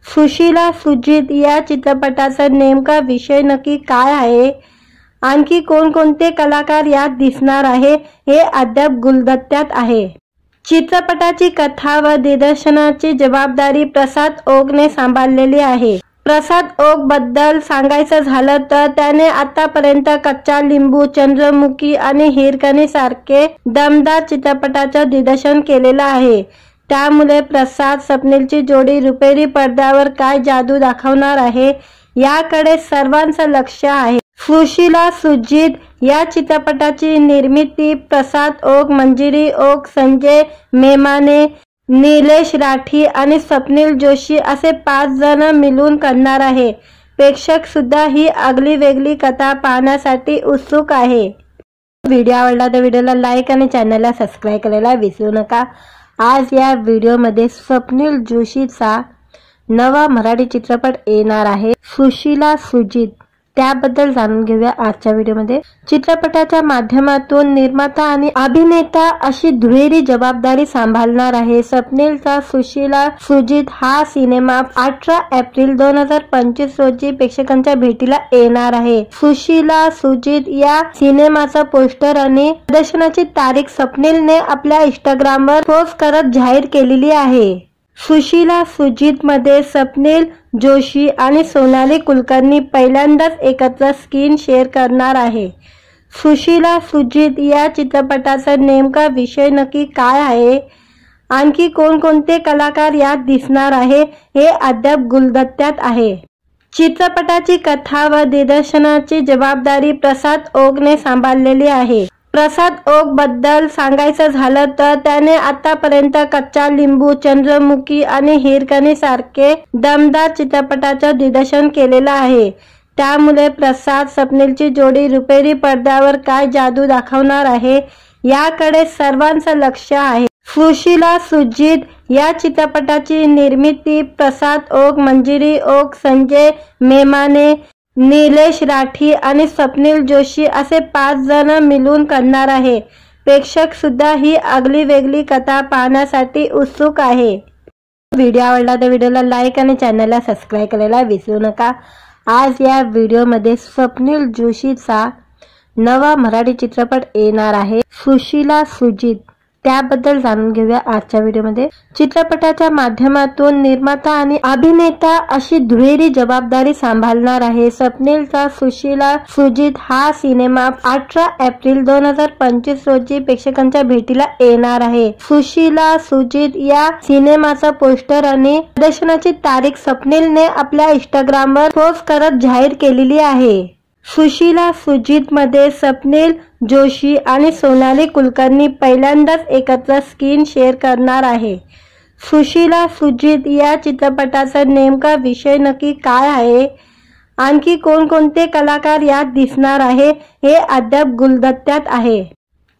सुशीला सुजित या चित्रपटाचा नेमका विषय नक्की काय आहे, आणखी कोणकोणते कलाकार यात दिसणार आहे हे अद्याप गुलदस्त्यात आहे। चित्रपटाची कथा व दिग्दर्शनाची जबाबदारी प्रसाद ओकने सांभाळलेली आहे। प्रसाद ओक बद्दल सांगायचं झालं तर त्याने आतापर्यंत कच्चा लिंबू, चंद्रमुखी आणि हिरकणी सारखे दमदार चित्रपटाचं दिग्दर्शन केलेलं आहे। त्यामुळे प्रसाद स्वप्नीलची जोडी रुपेरी पडद्यावर काय जादू दाखवणार आहे याकडे सर्वांचं लक्ष आहे। सुशीला सुजित या चित्रपटाची निर्मिती प्रसाद ओक, मंजिरी ओक, संजय मेमाने, निलेश राठी आणि स्वप्नील जोशी असे 5 जण मिळून करणार आहे। प्रेक्षक सुद्धा ही आगली वेगळी कथा पाहण्यासाठी उत्सुक आहे। व्हिडिओ आवडला तर व्हिडिओला लाईक आणि चॅनलला सबस्क्राइब करायला विसरू नका। आज या व्हिडिओमध्ये स्वप्नील जोशीचा नवा मराठी चित्रपट येणार आहे सुशीला सुजित, त्याबद्दल जाणून घेऊया आजच्या व्हिडिओमध्ये। चित्रपटाच्या माध्यमातून निर्माता आणि अभिनेता अशी दुहेरी जबाबदारी सांभाळणार आहे स्वप्नीलचा सुशीला सुजित हा सिनेमा 18 एप्रिल 2025 रोजी प्रेक्षकांच्या भेटीला येणार आहे। सुशीला सुजित या सिनेमाचा पोस्टर आणि प्रदर्शनाची तारीख स्वप्नीलने आपल्या इंस्टाग्रामवर पोस्ट करत जाहीर केलेली आहे। सुशीला सुजित मध्ये स्वप्नील जोशी आणि सोनाली कुलकर्णी पहिल्यांदाच एकत्र स्क्रीन शेअर करणार आहे। सुशीला सुजित या चित्रपटाचा नेमका विषय नक्की काय आहे, आणखी कोणकोणते कलाकार यात दिसणार आहे हे अद्याप गुलदस्त्यात आहे। चित्रपटाची कथा व दिग्दर्शनाची जबाबदारी प्रसाद ओकने सांभाळलेली आहे। प्रसाद ओक बद्दल सांगायचं झालं तर त्याने आतापर्यंत कच्चा लिंबू, चंद्रमुखी आणि हिरकणी सारखे दमदार चित्रपटाचं दिग्दर्शन केलेलं आहे। त्यामुळे प्रसाद स्वप्नीलची जोडी रुपेरी पडद्यावर काय जादू दाखवणार आहे याकडे सर्वांचं लक्ष आहे। सुशीला सुजित या चित्रपटाची निर्मिती प्रसाद ओक, मंजिरी ओक, संजय मेमाने, निलेश राठी आणि स्वप्नील जोशी असे 5 जण मिळून करणार आहे। प्रेक्षक सुद्धा ही आगली वेगळी कथा पाहण्यासाठी उत्सुक आहे। व्हिडिओ आवडला तर व्हिडिओला लाईक आणि चॅनलला सबस्क्राइब करायला विसरू नका। आज या व्हिडिओमध्ये स्वप्नील जोशीचा नवा मराठी चित्रपट येणार आहे सुशीला सुजित, त्याबद्दल जाणून घेऊया आजच्या व्हिडिओमध्ये। चित्रपटाच्या माध्यमातून निर्माता आणि अभिनेता अशी दुहेरी जबाबदारी सांभाळणार आहे स्वप्नीलचा सुशीला सुजित हा सिनेमा 18 एप्रिल 2025 रोजी प्रेक्षकांच्या भेटीला येणार आहे। सुशीला सुजित या सिनेमाचा पोस्टर आणि प्रदर्शनाची तारीख स्वप्नीलने आपल्या इंस्टाग्रामवर पोस्ट करत जाहीर केलेली आहे। सुशीला सुजित मध्ये स्वप्नील जोशी आणि सोनाली कुलकर्णी पहिल्यांदाच एकत्र स्क्रीन शेअर करणार आहे। सुशीला सुजित या चित्रपटाचा नेमका विषय नक्की काय आहे, आणखी कोणकोणते कलाकार यात दिसणार आहे हे अद्याप गुलदस्त्यात आहे।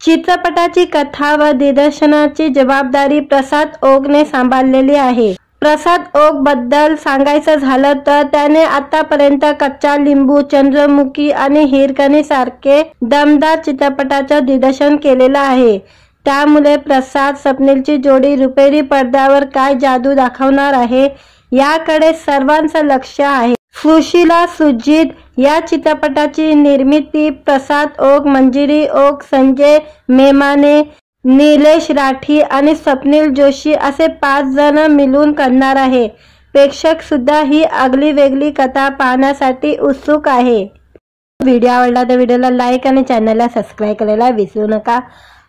चित्रपटाची कथा व दिग्दर्शनाची जबाबदारी प्रसाद ओकने सांभाळलेली आहे। प्रसाद ओक बद्दल सांगायचं झालं तर त्याने आतापर्यंत कच्चा लिंबू, चंद्रमुखी आणि हिरकणी सारखे दमदार चित्रपटाचं दिग्दर्शन केलेलं आहे। त्यामुळे प्रसाद स्वप्नीलची जोडी रुपेरी पडद्यावर काय जादू दाखवणार आहे याकडे सर्वांचं लक्ष आहे। सुशीला सुजित या चित्रपटाची निर्मिती प्रसाद ओक, मंजिरी ओक, संजय मेमाने, निलेश राठी आणि स्वप्नील जोशी असे 5 जण मिळून करणार आहे। प्रेक्षक सुद्धा ही आगली वेगळी कथा पाहण्यासाठी उत्सुक आहे। व्हिडिओ आवडला तर व्हिडिओला लाईक आणि चॅनलला सबस्क्राइब करायला विसरू नका।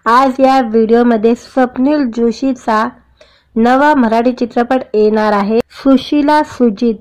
आज या व्हिडिओमध्ये स्वप्नील जोशीचा नवा मराठी चित्रपट येणार आहे सुशीला सुजित,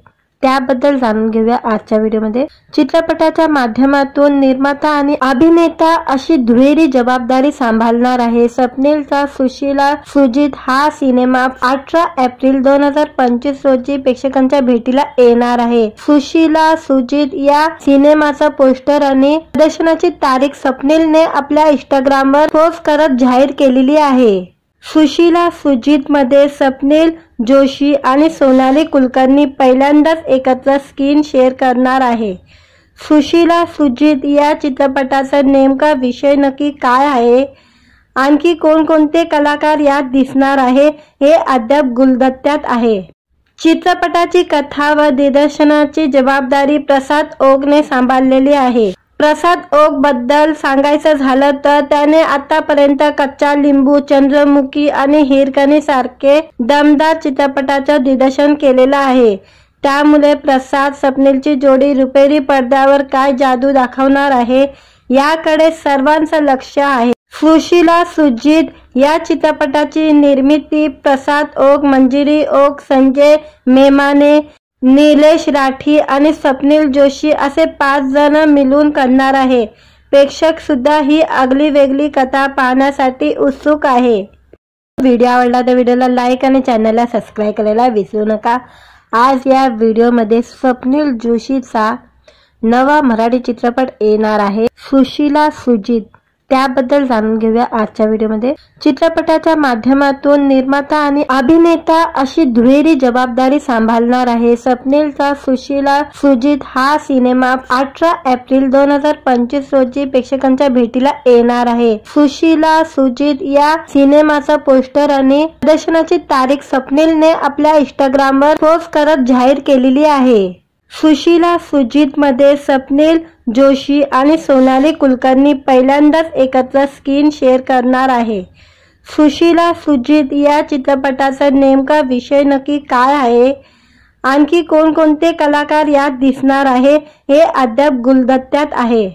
त्याबद्दल जाणून घेऊया आजच्या व्हिडिओमध्ये। चित्रपटाच्या माध्यमातून निर्माता आणि अभिनेता अशी दुहेरी जबाबदारी सांभाळणार आहे स्वप्नीलचा सुशीला सुजित हा सिनेमा 18 एप्रिल 2025 रोजी प्रेक्षकांच्या भेटीला येणार आहे। सुशीला सुजित या सिनेमाचा पोस्टर आणि प्रदर्शनाची तारीख स्वप्नीलने आपल्या इंस्टाग्रामवर पोस्ट करत जाहीर केलेली आहे। सुशीला सुजित मध्ये स्वप्नील जोशी आणि सोनाली कुलकर्णी पहिल्यांदाच एकत्र स्क्रीन शेअर करणार आहे। सुशीला सुजित या चित्रपटाचा नेमका विषय नक्की काय आहे, आणखी कोणकोणते कलाकार यात दिसणार आहे हे अद्याप गुलदस्त्यात आहे। चित्रपटाची कथा व दिग्दर्शनाची जबाबदारी प्रसाद ओकने सांभाळलेली आहे। प्रसाद ओक बद्दल सांगायचं झालं तर त्याने आतापर्यंत कच्चा लिंबू, चंद्रमुखी आणि हिरकणी सारखे दमदार चित्रपटाचं दिग्दर्शन केलेलं आहे। त्यामुळे प्रसाद स्वप्नीलची जोडी रुपेरी पडद्यावर काय जादू दाखवणार आहे याकडे सर्वांचं लक्ष आहे। सुशीला सुजित या चित्रपटाची निर्मिती प्रसाद ओक, मंजिरी ओक, संजय मेमाने, निलेश राठी आणि स्वप्नील जोशी असे 5 जण मिळून करणार आहे। प्रेक्षक सुद्धा ही आगली वेगळी कथा पाहण्यासाठी उत्सुक आहे। व्हिडिओ आवडला तर व्हिडिओला लाईक आणि चॅनलला सबस्क्राइब करायला विसरू नका। आज या व्हिडिओमध्ये स्वप्नील जोशीचा नवा मराठी चित्रपट येणार आहे सुशीला सुजित, त्याबद्दल जाणून घेऊया आजच्या व्हिडिओमध्ये। चित्रपटाच्या माध्यमातून निर्माता आणि अभिनेता अशी दुहेरी जबाबदारी सांभाळणार आहे स्वप्नीलचा सुशीला सुजित हा सिनेमा 18 एप्रिल 2025 रोजी प्रेक्षकांच्या भेटीला येणार आहे। सुशीला सुजित या सिनेमाचा पोस्टर आणि प्रदर्शनाची तारीख स्वप्नीलने आपल्या इंस्टाग्रामवर पोस्ट करत जाहीर केलेली आहे। सुशीला सुजित मध्ये स्वप्नील जोशी आणि सोनाली कुलकर्णी पहिल्यांदाच एकत्र स्क्रीन शेअर करणार आहे। सुशीला सुजित या चित्रपटाचा नेमका विषय नक्की काय आहे, आणखी कोणकोणते कलाकार यात दिसणार आहे हे अद्याप गुलदस्त्यात आहे।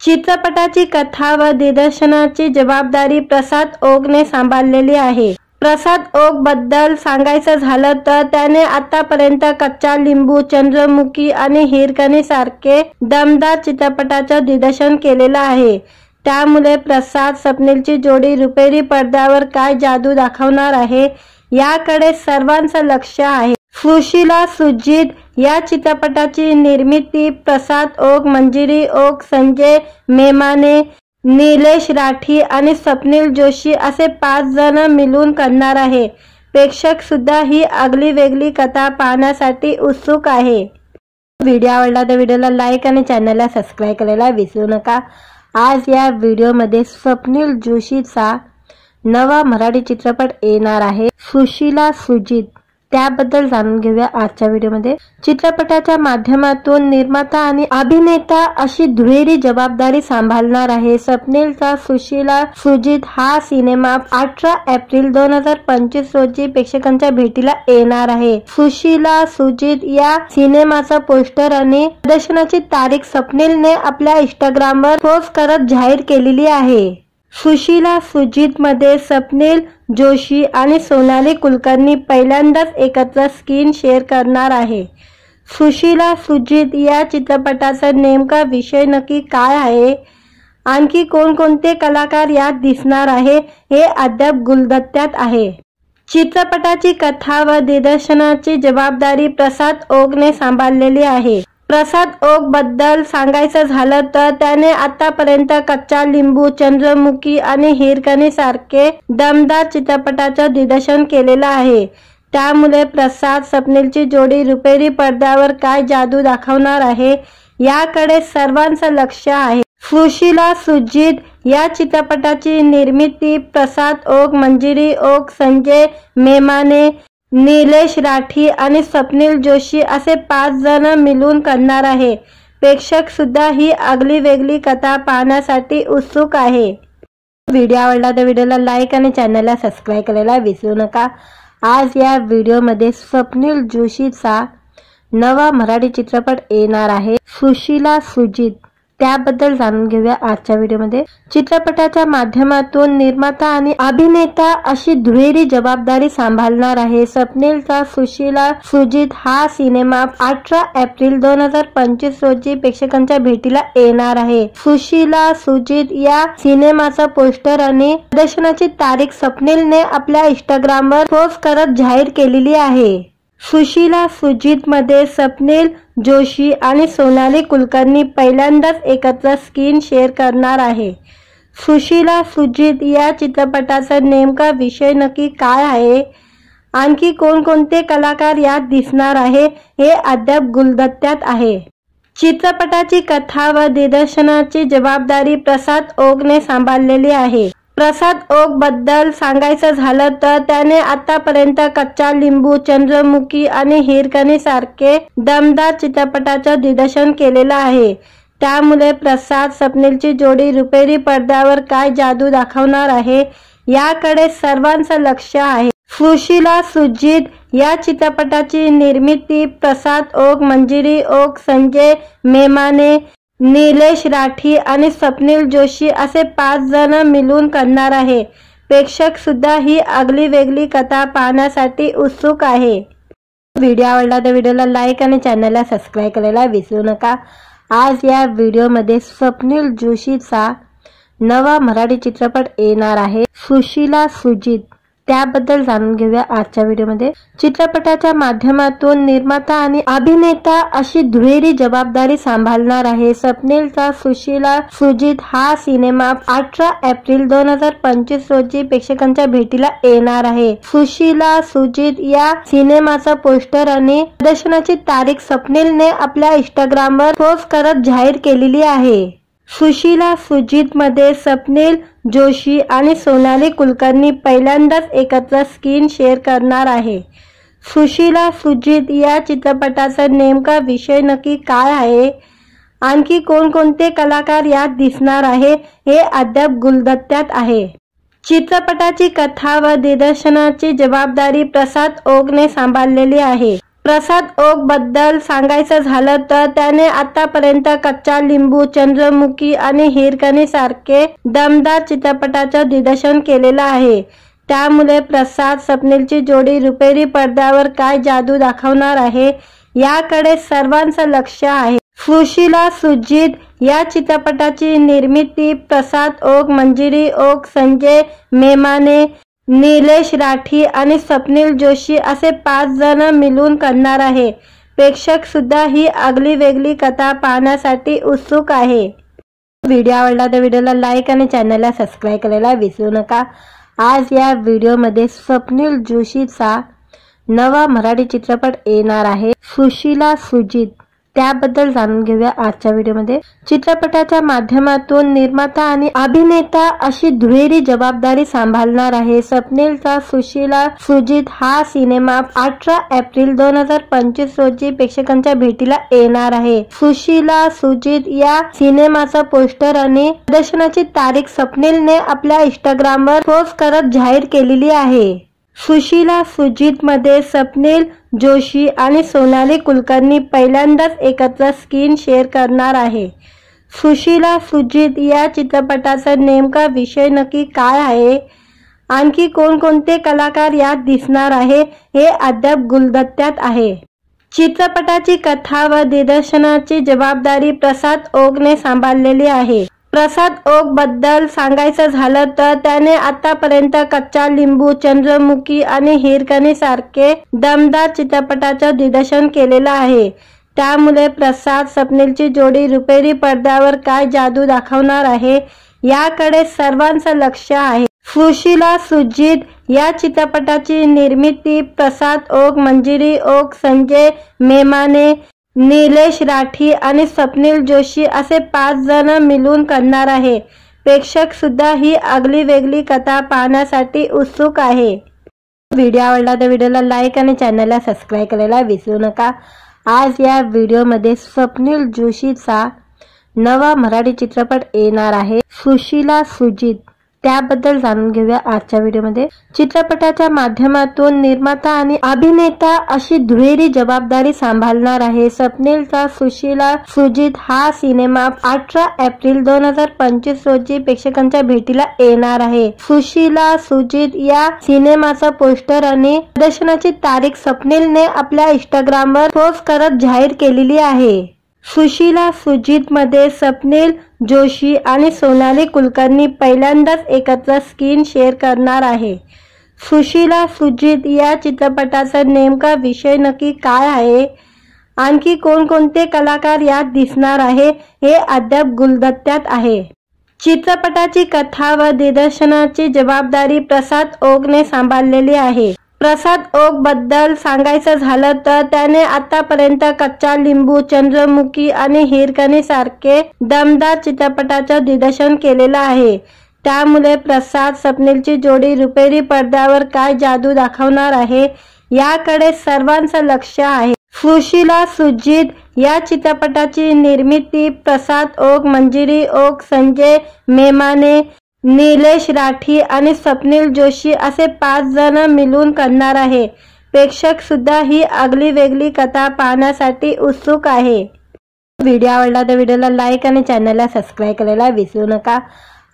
चित्रपटाची कथा व दिग्दर्शनाची जबाबदारी प्रसाद ओकने सांभाळलेली आहे। प्रसाद ओक बद्दल सांगायचं झालं तर त्याने आतापर्यंत कच्चा लिंबू, चंद्रमुखी आणि हिरकणी सारखे दमदार चित्रपटाचं दिग्दर्शन केलेलं आहे। त्यामुळे प्रसाद स्वप्नीलची जोडी रुपेरी पडद्यावर काय जादू दाखवणार आहे याकडे सर्वांचं लक्ष आहे। सुशीला सुजित या चित्रपटाची निर्मिती प्रसाद ओक, मंजिरी ओक, संजय मेमाने, निलेश राठी आणि स्वप्नील जोशी असे 5 जण मिळून करणार आहे। प्रेक्षक सुद्धा ही आगली वेगळी कथा पाहण्यासाठी उत्सुक आहे। व्हिडिओ आवडला तर व्हिडिओला लाईक आणि चॅनलला सबस्क्राइब करायला विसरू नका। आज या व्हिडिओमध्ये स्वप्नील जोशीचा नवा मराठी चित्रपट येणार आहे सुशीला सुजित, त्याबद्दल जाणून घेऊया आजच्या व्हिडिओमध्ये। चित्रपटाच्या माध्यमातून निर्माता आणि अभिनेता अशी दुहेरी जबाबदारी सांभाळणार आहे स्वप्नीलचा सुशीला सुजित हा सिनेमा 18 एप्रिल 2025 रोजी प्रेक्षकांच्या भेटीला येणार आहे। सुशीला सुजित या सिनेमाचा पोस्टर आणि प्रदर्शनाची तारीख स्वप्नीलने आपल्या इंस्टाग्रामवर पोस्ट करत जाहीर केलेली आहे। सुशीला सुजित मध्ये स्वप्नील जोशी आणि सोनाली कुलकर्णी पहिल्यांदाच एकत्र स्क्रीन शेअर करणार आहे। सुशीला सुजित या चित्रपटाचा नेमका विषय नक्की काय आहे, आणखी कोणकोणते कलाकार यात दिसणार आहे हे अद्याप गुलदस्त्यात आहे। चित्रपटाची कथा व दिग्दर्शनाची जबाबदारी प्रसाद ओकने सांभाळलेली आहे। प्रसाद ओक बद्दल सांगायचं झालं तर त्याने आतापर्यंत कच्चा लिंबू, चंद्रमुखी आणि हिरकणी सारखे दमदार चित्रपटाचं दिग्दर्शन केलेलं आहे। त्यामुळे प्रसाद स्वप्नीलची जोडी रुपेरी पडद्यावर काय जादू दाखवणार आहे याकडे सर्वांचं लक्ष आहे। सुशीला सुजित या चित्रपटाची निर्मिती प्रसाद ओक, मंजिरी ओक, संजय मेमाने, निलेश राठी आणि स्वप्नील जोशी असे 5 जण मिळून करणार आहे। प्रेक्षक सुद्धा ही आगली वेगळी कथा पाहण्यासाठी उत्सुक आहे। व्हिडिओ आवडला तर व्हिडिओला लाईक आणि चॅनलला सबस्क्राइब करायला विसरू नका। आज या व्हिडिओमध्ये स्वप्नील जोशीचा नवा मराठी चित्रपट येणार आहे सुशीला सुजित, त्याबद्दल जाणून घेऊया आजच्या व्हिडिओमध्ये। चित्रपटाच्या माध्यमातून निर्माता आणि अभिनेता अशी दुहेरी जबाबदारी सांभाळणार आहे स्वप्नीलचा सुशीला सुजित हा सिनेमा 18 एप्रिल 2025 रोजी प्रेक्षकांच्या भेटीला येणार आहे। सुशीला सुजित या सिनेमाचा पोस्टर आणि प्रदर्शनाची तारीख स्वप्नीलने आपल्या इंस्टाग्रामवर पोस्ट करत जाहीर केलेली आहे। सुशीला सुजित मध्ये स्वप्नील जोशी आणि सोनाली कुलकर्णी पहिल्यांदाच एकत्र स्क्रीन शेअर करणार आहे। सुशीला सुजित या चित्रपटाचा नेमका विषय नक्की काय आहे, आणखी कोणकोणते कलाकार यात दिसणार आहे हे अद्याप गुलदस्त्यात आहे। चित्रपटाची कथा व दिग्दर्शनाची जबाबदारी प्रसाद ओकने सांभाळलेली आहे। प्रसाद ओक बद्दल सांगायचं झालं तर त्याने आतापर्यंत कच्चा लिंबू, चंद्रमुखी आणि हिरकणी सारखे दमदार चित्रपटाचं दिग्दर्शन केलेलं आहे। त्यामुळे प्रसाद स्वप्नीलची जोडी रुपेरी पडद्यावर काय जादू दाखवणार आहे याकडे सर्वांचं लक्ष आहे। सुशीला सुजित या चित्रपटाची निर्मिती प्रसाद ओक, मंजिरी ओक, संजय मेमाने, निलेश राठी आणि स्वप्नील जोशी असे 5 जण मिळून करणार आहे। प्रेक्षक सुद्धा ही आगली वेगळी कथा पाहण्यासाठी उत्सुक आहे। व्हिडिओ आवडला तर व्हिडिओला लाईक आणि चॅनलला सबस्क्राइब करायला विसरू नका। आज या व्हिडिओमध्ये स्वप्नील जोशीचा नवा मराठी चित्रपट येणार आहे सुशीला सुजित, त्याबद्दल जाणून घेऊया आजच्या व्हिडिओमध्ये। चित्रपटाच्या माध्यमातून निर्माता आणि अभिनेता अशी दुहेरी जबाबदारी सांभाळणार आहे स्वप्नीलचा सुशीला सुजित हा सिनेमा 18 एप्रिल 2025 रोजी प्रेक्षकांच्या भेटीला येणार आहे। सुशीला सुजित या सिनेमाचा पोस्टर आणि प्रदर्शनाची तारीख स्वप्नीलने आपल्या इंस्टाग्रामवर पोस्ट करत जाहीर केलेली आहे। सुशीला सुजित मध्ये स्वप्नील जोशी आणि सोनाली कुलकर्णी पहिल्यांदाच एकत्र स्क्रीन शेअर करणार आहे। सुशीला सुजित या चित्रपटाचा नेमका विषय नक्की काय आहे, आणखी कोणकोणते कलाकार यात दिसणार आहे हे अद्याप गुलदस्त्यात आहे। चित्रपटाची कथा व दिग्दर्शनाची जबाबदारी प्रसाद ओकने सांभाळलेली आहे। प्रसाद ओक बद्दल सांगायचं झालं तर त्याने आतापर्यंत कच्चा लिंबू, चंद्रमुखी आणि हिरकणी सारखे दमदार चित्रपटाचं दिग्दर्शन केलेलं आहे। त्यामुळे प्रसाद स्वप्नीलची जोडी रुपेरी पडद्यावर काय जादू दाखवणार आहे याकडे सर्वांचं लक्ष आहे। सुशीला सुजित या चित्रपटाची निर्मिती प्रसाद ओक, मंजिरी ओक, संजय मेमाने, निलेश राठी आणि स्वप्नील जोशी असे 5 जण मिळून करणार आहे। प्रेक्षक सुद्धा ही आगली वेगळी कथा पाहण्यासाठी उत्सुक आहे। व्हिडिओ आवडला तर व्हिडिओला लाईक आणि चॅनलला सबस्क्राइब करायला विसरू नका। आज या व्हिडिओमध्ये स्वप्नील जोशीचा नवा मराठी चित्रपट येणार आहे सुशीला सुजित, त्याबद्दल जाणून घेऊया आजच्या व्हिडिओमध्ये। चित्रपटाच्या माध्यमातून निर्माता आणि अभिनेता अशी दुहेरी जबाबदारी सांभाळणार आहे स्वप्नीलचा सुशीला सुजित हा सिनेमा 18 एप्रिल 2025 रोजी प्रेक्षकांच्या भेटीला येणार आहे। सुशीला सुजित या सिनेमाचा पोस्टर आणि प्रदर्शनाची तारीख स्वप्नीलने आपल्या इंस्टाग्रामवर पोस्ट करत जाहीर केलेली आहे। सुशीला सुजित मध्ये स्वप्नील जोशी आणि सोनाली कुलकर्णी पहिल्यांदाच एकत्र स्क्रीन शेअर करणार आहे। सुशीला सुजित या चित्रपटाचा नेमका विषय नक्की काय आहे, आणखी कोणकोणते कलाकार यात दिसणार आहे हे अद्याप गुलदस्त्यात आहे। चित्रपटाची कथा व दिग्दर्शनाची जबाबदारी प्रसाद ओकने सांभाळलेली आहे। प्रसाद ओक बद्दल सांगायचं झालं तर त्याने आतापर्यंत कच्चा लिंबू, चंद्रमुखी आणि हिरकणी सारखे दमदार चित्रपटाचं दिग्दर्शन केलेलं आहे। त्यामुळे प्रसाद स्वप्नीलची जोडी रुपेरी पडद्यावर काय जादू दाखवणार आहे याकडे सर्वांचं लक्ष आहे। सुशीला सुजित या चित्रपटाची निर्मिती प्रसाद ओक, मंजिरी ओक, संजय मेमाने, निलेश राठी आणि स्वप्नील जोशी असे 5 जण मिळून करणार आहे। प्रेक्षक सुद्धा ही आगली वेगळी कथा पाहण्यासाठी उत्सुक आहे। व्हिडिओ आवडला तर व्हिडिओला लाईक आणि चॅनलला सबस्क्राइब करायला विसरू नका। आज या व्हिडिओमध्ये स्वप्नील जोशीचा नवा मराठी चित्रपट येणार आहे सुशीला सुजित, त्याबद्दल जाणून घेऊया आजच्या व्हिडिओमध्ये। चित्रपटाच्या माध्यमातून निर्माता आणि अभिनेता अशी दुहेरी जबाबदारी सांभाळणार आहे स्वप्नीलचा सुशीला सुजित हा सिनेमा 18 एप्रिल 2025 रोजी प्रेक्षकांच्या भेटीला येणार आहे। सुशीला सुजित या सिनेमाचा पोस्टर आणि प्रदर्शनाची तारीख स्वप्नीलने आपल्या इंस्टाग्रामवर पोस्ट करत जाहीर केलेली आहे। सुशीला सुजित मध्ये स्वप्नील जोशी आणि सोनाली कुलकर्णी पहिल्यांदाच एकत्र स्क्रीन शेअर करणार आहे। सुशीला सुजित या चित्रपटाचा नेमका विषय नक्की काय आहे, आणखी कोणकोणते कलाकार यात दिसणार आहे हे अद्याप गुलदस्त्यात आहे। चित्रपटाची कथा व दिग्दर्शनाची जबाबदारी प्रसाद ओकने सांभाळलेली आहे। प्रसाद ओक बद्दल सांगायचं झालं तर त्याने आतापर्यंत कच्चा लिंबू, चंद्रमुखी आणि हिरकणी सारखे दमदार चित्रपटाचं दिग्दर्शन केलेलं आहे। त्यामुळे प्रसाद स्वप्नीलची जोडी रुपेरी पडद्यावर काय जादू दाखवणार आहे याकडे सर्वांचं लक्ष आहे। सुशीला सुजित या चित्रपटाची निर्मिती प्रसाद ओक, मंजिरी ओक, संजय मेमाने, निलेश राठी आणि स्वप्नील जोशी असे 5 जण मिळून करणार आहे। प्रेक्षक सुद्धा ही आगली वेगळी कथा पाहण्यासाठी उत्सुक आहे। व्हिडिओ आवडला तर व्हिडिओला लाईक आणि चॅनलला सबस्क्राइब करायला विसरू नका।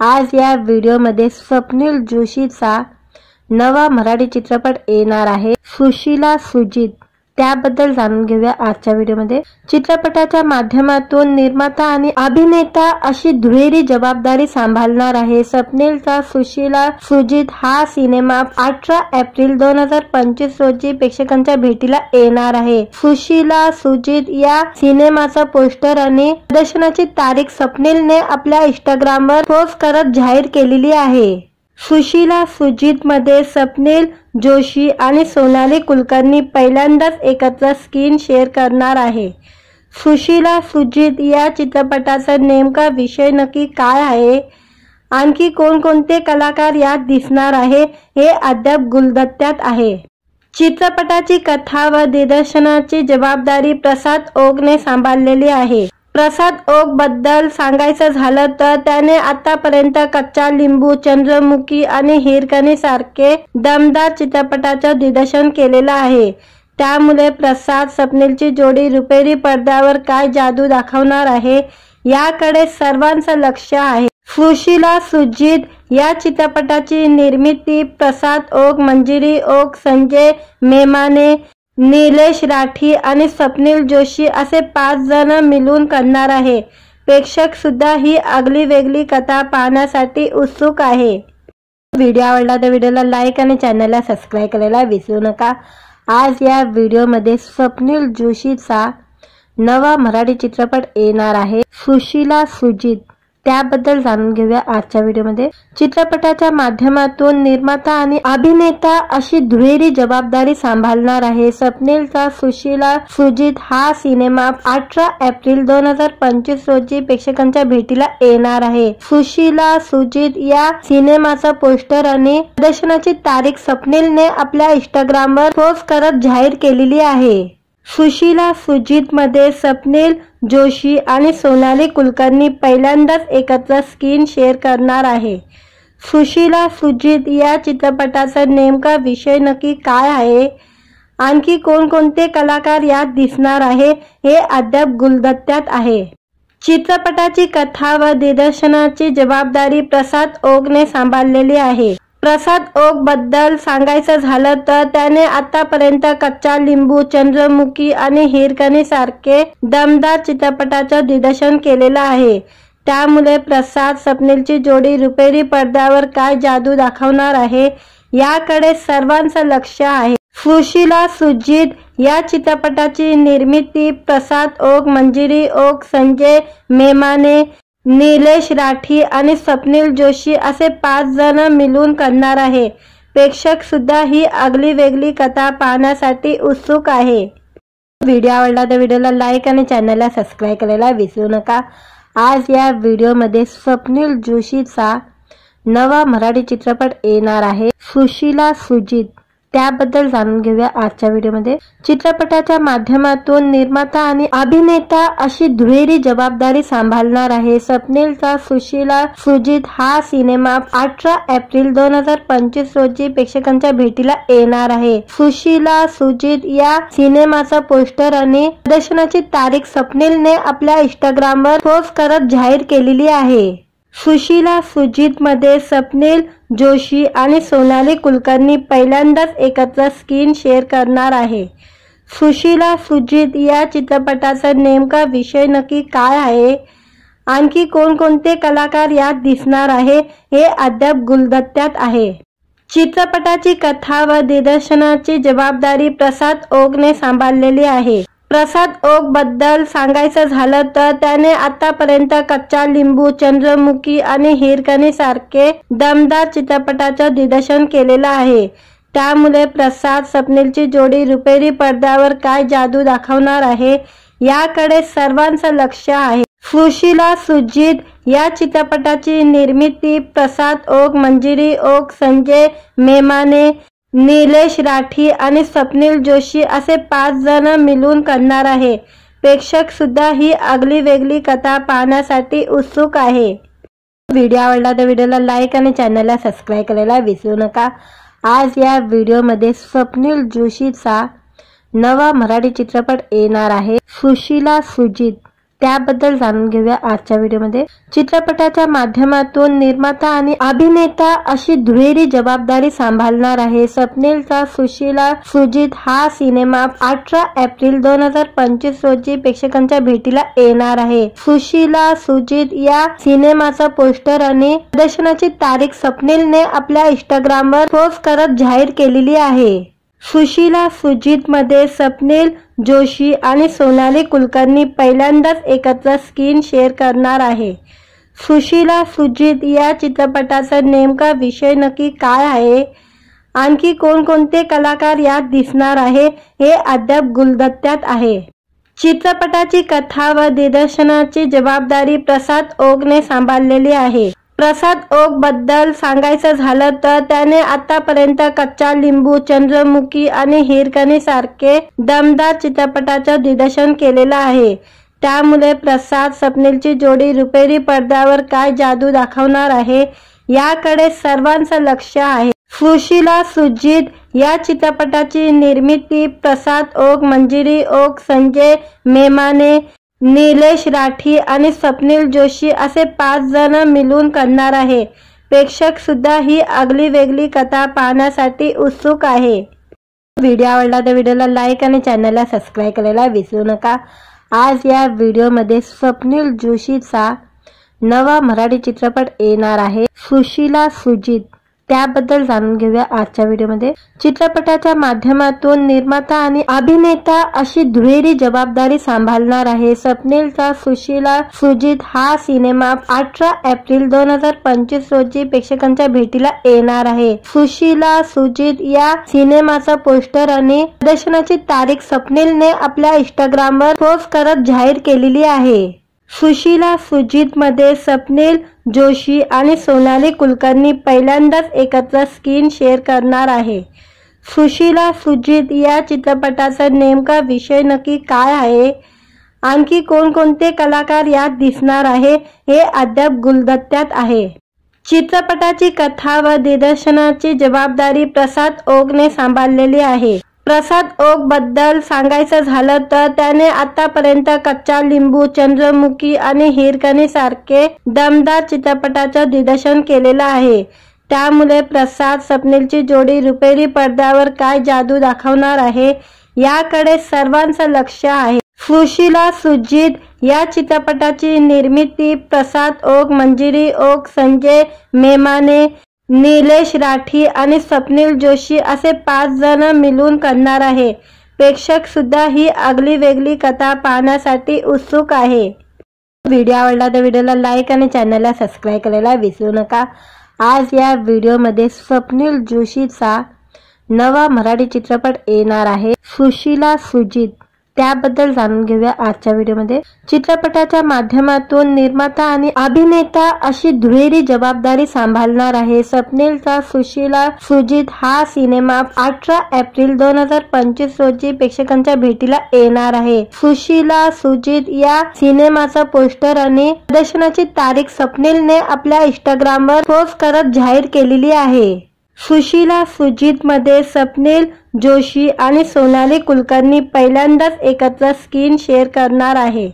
आज या व्हिडिओमध्ये स्वप्नील जोशीचा नवा मराठी चित्रपट येणार आहे सुशीला सुजित, त्याबद्दल जाणून घेऊया आजच्या व्हिडिओमध्ये। चित्रपटाच्या माध्यमातून निर्माता आणि अभिनेता अशी दुहेरी जबाबदारी सांभाळणार आहे स्वप्नीलचा सुशीला सुजित हा सिनेमा 18 एप्रिल 2025 रोजी प्रेक्षकांच्या भेटीला येणार आहे। सुशीला सुजित या सिनेमाचा पोस्टर आणि प्रदर्शनाची तारीख स्वप्नीलने आपल्या इंस्टाग्रामवर पोस्ट करत जाहीर केलेली आहे। सुशीला सुजित मध्ये स्वप्नील जोशी आणि सोनाली कुलकर्णी पहिल्यांदाच एकत्र स्क्रीन शेअर करणार आहे। सुशीला सुजित या चित्रपटाचा नेमका विषय नक्की काय आहे, आणखी कोणकोणते कलाकार यात दिसणार आहे हे अद्याप गुलदस्त्यात आहे। चित्रपटाची कथा व दिग्दर्शनाची जबाबदारी प्रसाद ओकने सांभाळलेली आहे। प्रसाद ओक बद्दल सांगायचं झालं तर त्याने आतापर्यंत कच्चा लिंबू, चंद्रमुखी आणि हिरकणी सारखे दमदार चित्रपटाचं दिग्दर्शन केलेलं आहे। त्यामुळे प्रसाद स्वप्नीलची जोडी रुपेरी पडद्यावर काय जादू दाखवणार आहे याकडे सर्वांचं लक्ष आहे। सुशीला सुजित या चित्रपटाची निर्मिती प्रसाद ओक, मंजिरी ओक, संजय मेमाने, निलेश राठी आणि स्वप्नील जोशी असे 5 जण मिळून करणार आहे। प्रेक्षक सुद्धा ही आगली वेगळी कथा पाहण्यासाठी उत्सुक आहे। व्हिडिओ आवडला तर व्हिडिओला लाईक आणि चॅनलला सबस्क्राइब करायला विसरू नका। आज या व्हिडिओमध्ये स्वप्नील जोशीचा नवा मराठी चित्रपट येणार आहे सुशीला सुजित, त्याबद्दल जाणून घेऊया आजच्या व्हिडिओमध्ये। चित्रपटाच्या माध्यमातून निर्माता आणि अभिनेता अशी दुहेरी जबाबदारी सांभाळणार आहे स्वप्नीलचा सुशीला सुजित हा सिनेमा 18 एप्रिल 2025 रोजी प्रेक्षकांच्या भेटीला येणार आहे। सुशीला सुजित या सिनेमाचा पोस्टर आणि प्रदर्शनाची तारीख स्वप्नीलने आपल्या इंस्टाग्रामवर पोस्ट करत जाहीर केलेली आहे। सुशीला सुजित मध्ये स्वप्नील जोशी आणि सोनाली कुलकर्णी पहिल्यांदाच एकत्र स्क्रीन शेअर करणार आहे। सुशीला सुजित या चित्रपटाचा नेमका विषय नक्की काय आहे, आणखी कोणकोणते कलाकार यात दिसणार आहे हे अद्याप गुलदस्त्यात आहे। चित्रपटाची कथा व दिग्दर्शनाची जबाबदारी प्रसाद ओकने सांभाळलेली आहे। प्रसाद ओक बद्दल सांगायचं झालं तर त्याने आतापर्यंत कच्चा लिंबू, चंद्रमुखी आणि हिरकणी सारखे दमदार चित्रपटाचं दिग्दर्शन केलेलं आहे। त्यामुळे प्रसाद स्वप्नीलची जोडी रुपेरी पडद्यावर काय जादू दाखवणार आहे याकडे सर्वांचं लक्ष आहे। सुशीला सुजित या चित्रपटाची निर्मिती प्रसाद ओक, मंजिरी ओक, संजय मेमाने, निलेश राठी आणि स्वप्नील जोशी असे 5 जण मिळून करणार आहे। प्रेक्षक सुद्धा ही आगली वेगळी कथा पाहण्यासाठी उत्सुक आहे। व्हिडिओ आवडला तर व्हिडिओला लाईक आणि चॅनलला सबस्क्राइब करायला विसरू नका। आज या व्हिडिओमध्ये स्वप्नील जोशीचा नवा मराठी चित्रपट येणार आहे सुशीला सुजित, त्याबद्दल जाणून घेऊया आजच्या व्हिडिओमध्ये। चित्रपटाच्या माध्यमातून निर्माता आणि अभिनेता अशी दुहेरी जबाबदारी सांभाळणार आहे स्वप्नीलचा सुशीला सुजित हा सिनेमा 18 एप्रिल 2025 रोजी प्रेक्षकांच्या भेटीला येणार आहे। सुशीला सुजित या सिनेमाचा पोस्टर आणि प्रदर्शनाची तारीख स्वप्नीलने आपल्या इंस्टाग्रामवर पोस्ट करत जाहीर केलेली आहे। सुशीला सुजित मध्ये स्वप्नील जोशी आणि सोनाली कुलकर्णी पहिल्यांदाच एकत्र स्क्रीन शेअर करणार आहे। सुशीला सुजित या चित्रपटाचा नेमका विषय नक्की काय आहे, आणखी कोणकोणते कलाकार यात दिसणार आहे हे अद्याप गुलदस्त्यात आहे। चित्रपटाची कथा व दिग्दर्शनाची जबाबदारी प्रसाद ओकने सांभाळलेली आहे। प्रसाद ओक बद्दल सांगायचं झालं तर त्याने आतापर्यंत कच्चा लिंबू, चंद्रमुखी आणि हिरकणी सारखे दमदार चित्रपटाचं दिग्दर्शन केलेलं आहे। त्यामुळे प्रसाद स्वप्नीलची जोडी रुपेरी पडद्यावर काय जादू दाखवणार आहे याकडे सर्वांचं लक्ष आहे। सुशीला सुजित या चित्रपटाची निर्मिती प्रसाद ओक, मंजिरी ओक, संजय मेमाने, निलेश राठी आणि स्वप्नील जोशी असे 5 जण मिळून करणार आहे। प्रेक्षक सुद्धा ही आगली वेगळी कथा पाहण्यासाठी उत्सुक आहे। व्हिडिओ आवडला तर व्हिडिओला लाईक आणि चॅनलला सबस्क्राइब करायला विसरू नका। आज या व्हिडिओमध्ये स्वप्नील जोशीचा नवा मराठी चित्रपट येणार आहे सुशीला सुजित, त्याबद्दल जाणून घेऊया आजच्या व्हिडिओमध्ये। चित्रपटाच्या माध्यमातून निर्माता आणि अभिनेता अशी दुहेरी जबाबदारी सांभाळणार आहे स्वप्नीलचा सुशीला सुजित हा सिनेमा 18 एप्रिल 2025 रोजी प्रेक्षकांच्या भेटीला येणार आहे। सुशीला सुजित या सिनेमाचा पोस्टर आणि प्रदर्शनाची तारीख स्वप्नीलने आपल्या इंस्टाग्रामवर पोस्ट करत जाहीर केलेली आहे। सुशीला सुजित मध्ये स्वप्नील जोशी आणि सोनाली कुलकर्णी पहिल्यांदाच एकत्र स्क्रीन शेअर करणार आहे। सुशीला सुजित या चित्रपटाचा नेमका विषय नक्की काय आहे, आणखी कोणकोणते कलाकार यात दिसणार आहे हे अद्याप गुलदस्त्यात आहे। चित्रपटाची कथा व दिग्दर्शनाची जबाबदारी प्रसाद ओकने सांभाळलेली आहे। प्रसाद ओक बद्दल सांगायचं झालं तर त्याने आतापर्यंत कच्चा लिंबू, चंद्रमुखी आणि हिरकणी सारखे दमदार चित्रपटाचं दिग्दर्शन केलेलं आहे। त्यामुळे प्रसाद स्वप्नीलची जोडी रुपेरी पडद्यावर काय जादू दाखवणार आहे याकडे सर्वांचं लक्ष आहे। सुशीला सुजित या चित्रपटाची निर्मिती प्रसाद ओक, मंजिरी ओक, संजय मेमाने, निलेश राठी आणि स्वप्नील जोशी असे 5 जण मिळून करणार आहे। प्रेक्षक सुद्धा ही आगली वेगळी कथा पाहण्यासाठी उत्सुक आहे। व्हिडिओ आवडला तर व्हिडिओला लाईक आणि चॅनलला सबस्क्राइब करायला विसरू नका। आज या व्हिडिओमध्ये स्वप्नील जोशीचा नवा मराठी चित्रपट येणार आहे सुशीला सुजित, त्याबद्दल जाणून घेऊया आजच्या व्हिडिओमध्ये। चित्रपटाच्या माध्यमातून निर्माता आणि अभिनेता अशी दुहेरी जबाबदारी सांभाळणार आहे स्वप्नीलचा सुशीला सुजित हा सिनेमा 18 एप्रिल 2025 रोजी प्रेक्षकांच्या भेटीला येणार आहे। सुशीला सुजित या सिनेमाचा पोस्टर आणि प्रदर्शनाची तारीख स्वप्नीलने आपल्या इंस्टाग्रामवर पोस्ट करत जाहीर केलेली आहे। सुशीला सुजित मध्ये स्वप्नील जोशी आणि सोनाली कुलकर्णी पहिल्यांदाच एकत्र स्क्रीन शेअर करणार आहे। सुशीला सुजित या चित्रपटाचा नेमका विषय नक्की काय आहे, आणखी कोणकोणते कलाकार यात दिसणार आहे हे अद्याप गुलदस्त्यात आहे। चित्रपटाची कथा व दिग्दर्शनाची जबाबदारी प्रसाद ओकने सांभाळलेली आहे। प्रसाद ओक बद्दल सांगायचं झालं तर त्याने आतापर्यंत कच्चा लिंबू, चंद्रमुखी आणि हिरकणी सारखे दमदार चित्रपटाचं दिग्दर्शन केलेलं आहे। त्यामुळे प्रसाद स्वप्नीलची जोडी रुपेरी पडद्यावर काय जादू दाखवणार आहे याकडे सर्वांचं लक्ष आहे। सुशीला सुजित या चित्रपटाची निर्मिती प्रसाद ओक, मंजिरी ओक, संजय मेमाने, निलेश राठी आणि स्वप्नील जोशी असे 5 जण मिळून करणार आहे। प्रेक्षक सुद्धा ही आगली वेगळी कथा पाहण्यासाठी उत्सुक आहे। व्हिडिओ आवडला तर व्हिडिओला लाईक आणि चॅनलला सबस्क्राइब करायला विसरू नका। आज या व्हिडिओमध्ये स्वप्नील जोशीचा नवा मराठी चित्रपट येणार आहे सुशीला सुजित, त्याबद्दल जाणून घेऊया आजच्या व्हिडिओमध्ये। चित्रपटाच्या माध्यमातून निर्माता आणि अभिनेता अशी दुहेरी जबाबदारी सांभाळणार आहे स्वप्नीलचा सुशीला सुजित हा सिनेमा 18 एप्रिल 2025 रोजी प्रेक्षकांच्या भेटीला येणार आहे। सुशीला सुजित या सिनेमाचा पोस्टर आणि प्रदर्शनाची तारीख स्वप्नीलने आपल्या इंस्टाग्रामवर पोस्ट करत जाहीर केलेली आहे। सुशीला सुजित मध्ये स्वप्नील जोशी आणि सोनाली कुलकर्णी पहिल्यांदाच एकत्र स्क्रीन शेअर करणार आहे।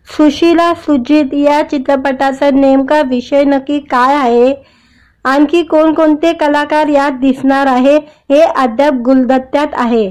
सुशीला सुजित या चित्रपटाचा नेमका विषय नक्की काय आहे, आणखी कोणकोणते कलाकार यात दिसणार आहे हे अद्याप गुलदस्त्यात आहे।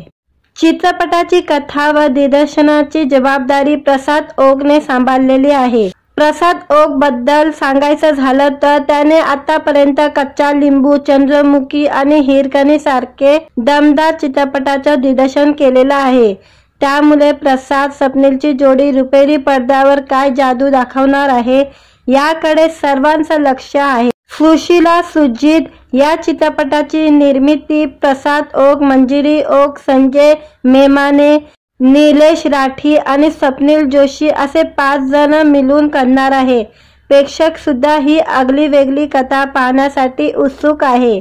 चित्रपटाची कथा व दिग्दर्शनाची जबाबदारी प्रसाद ओकने सांभाळलेली आहे। प्रसाद ओक बद्दल सांगायचं झालं तर त्याने आतापर्यंत कच्चा लिंबू, चंद्रमुखी आणि हिरकणी सारखे दमदार चित्रपटाचं दिग्दर्शन केलेलं आहे। त्यामुळे प्रसाद स्वप्नीलची जोडी रुपेरी पडद्यावर काय जादू दाखवणार आहे याकडे सर्वांचं लक्ष आहे। सुशीला सुजित या चित्रपटाची निर्मिती प्रसाद ओक, मंजिरी ओक, संजय मेमाने, निलेश राठी आणि स्वप्नील जोशी असे 5 जण मिळून करणार आहे। प्रेक्षक सुद्धा ही आगली वेगळी कथा पाहण्यासाठी उत्सुक आहे।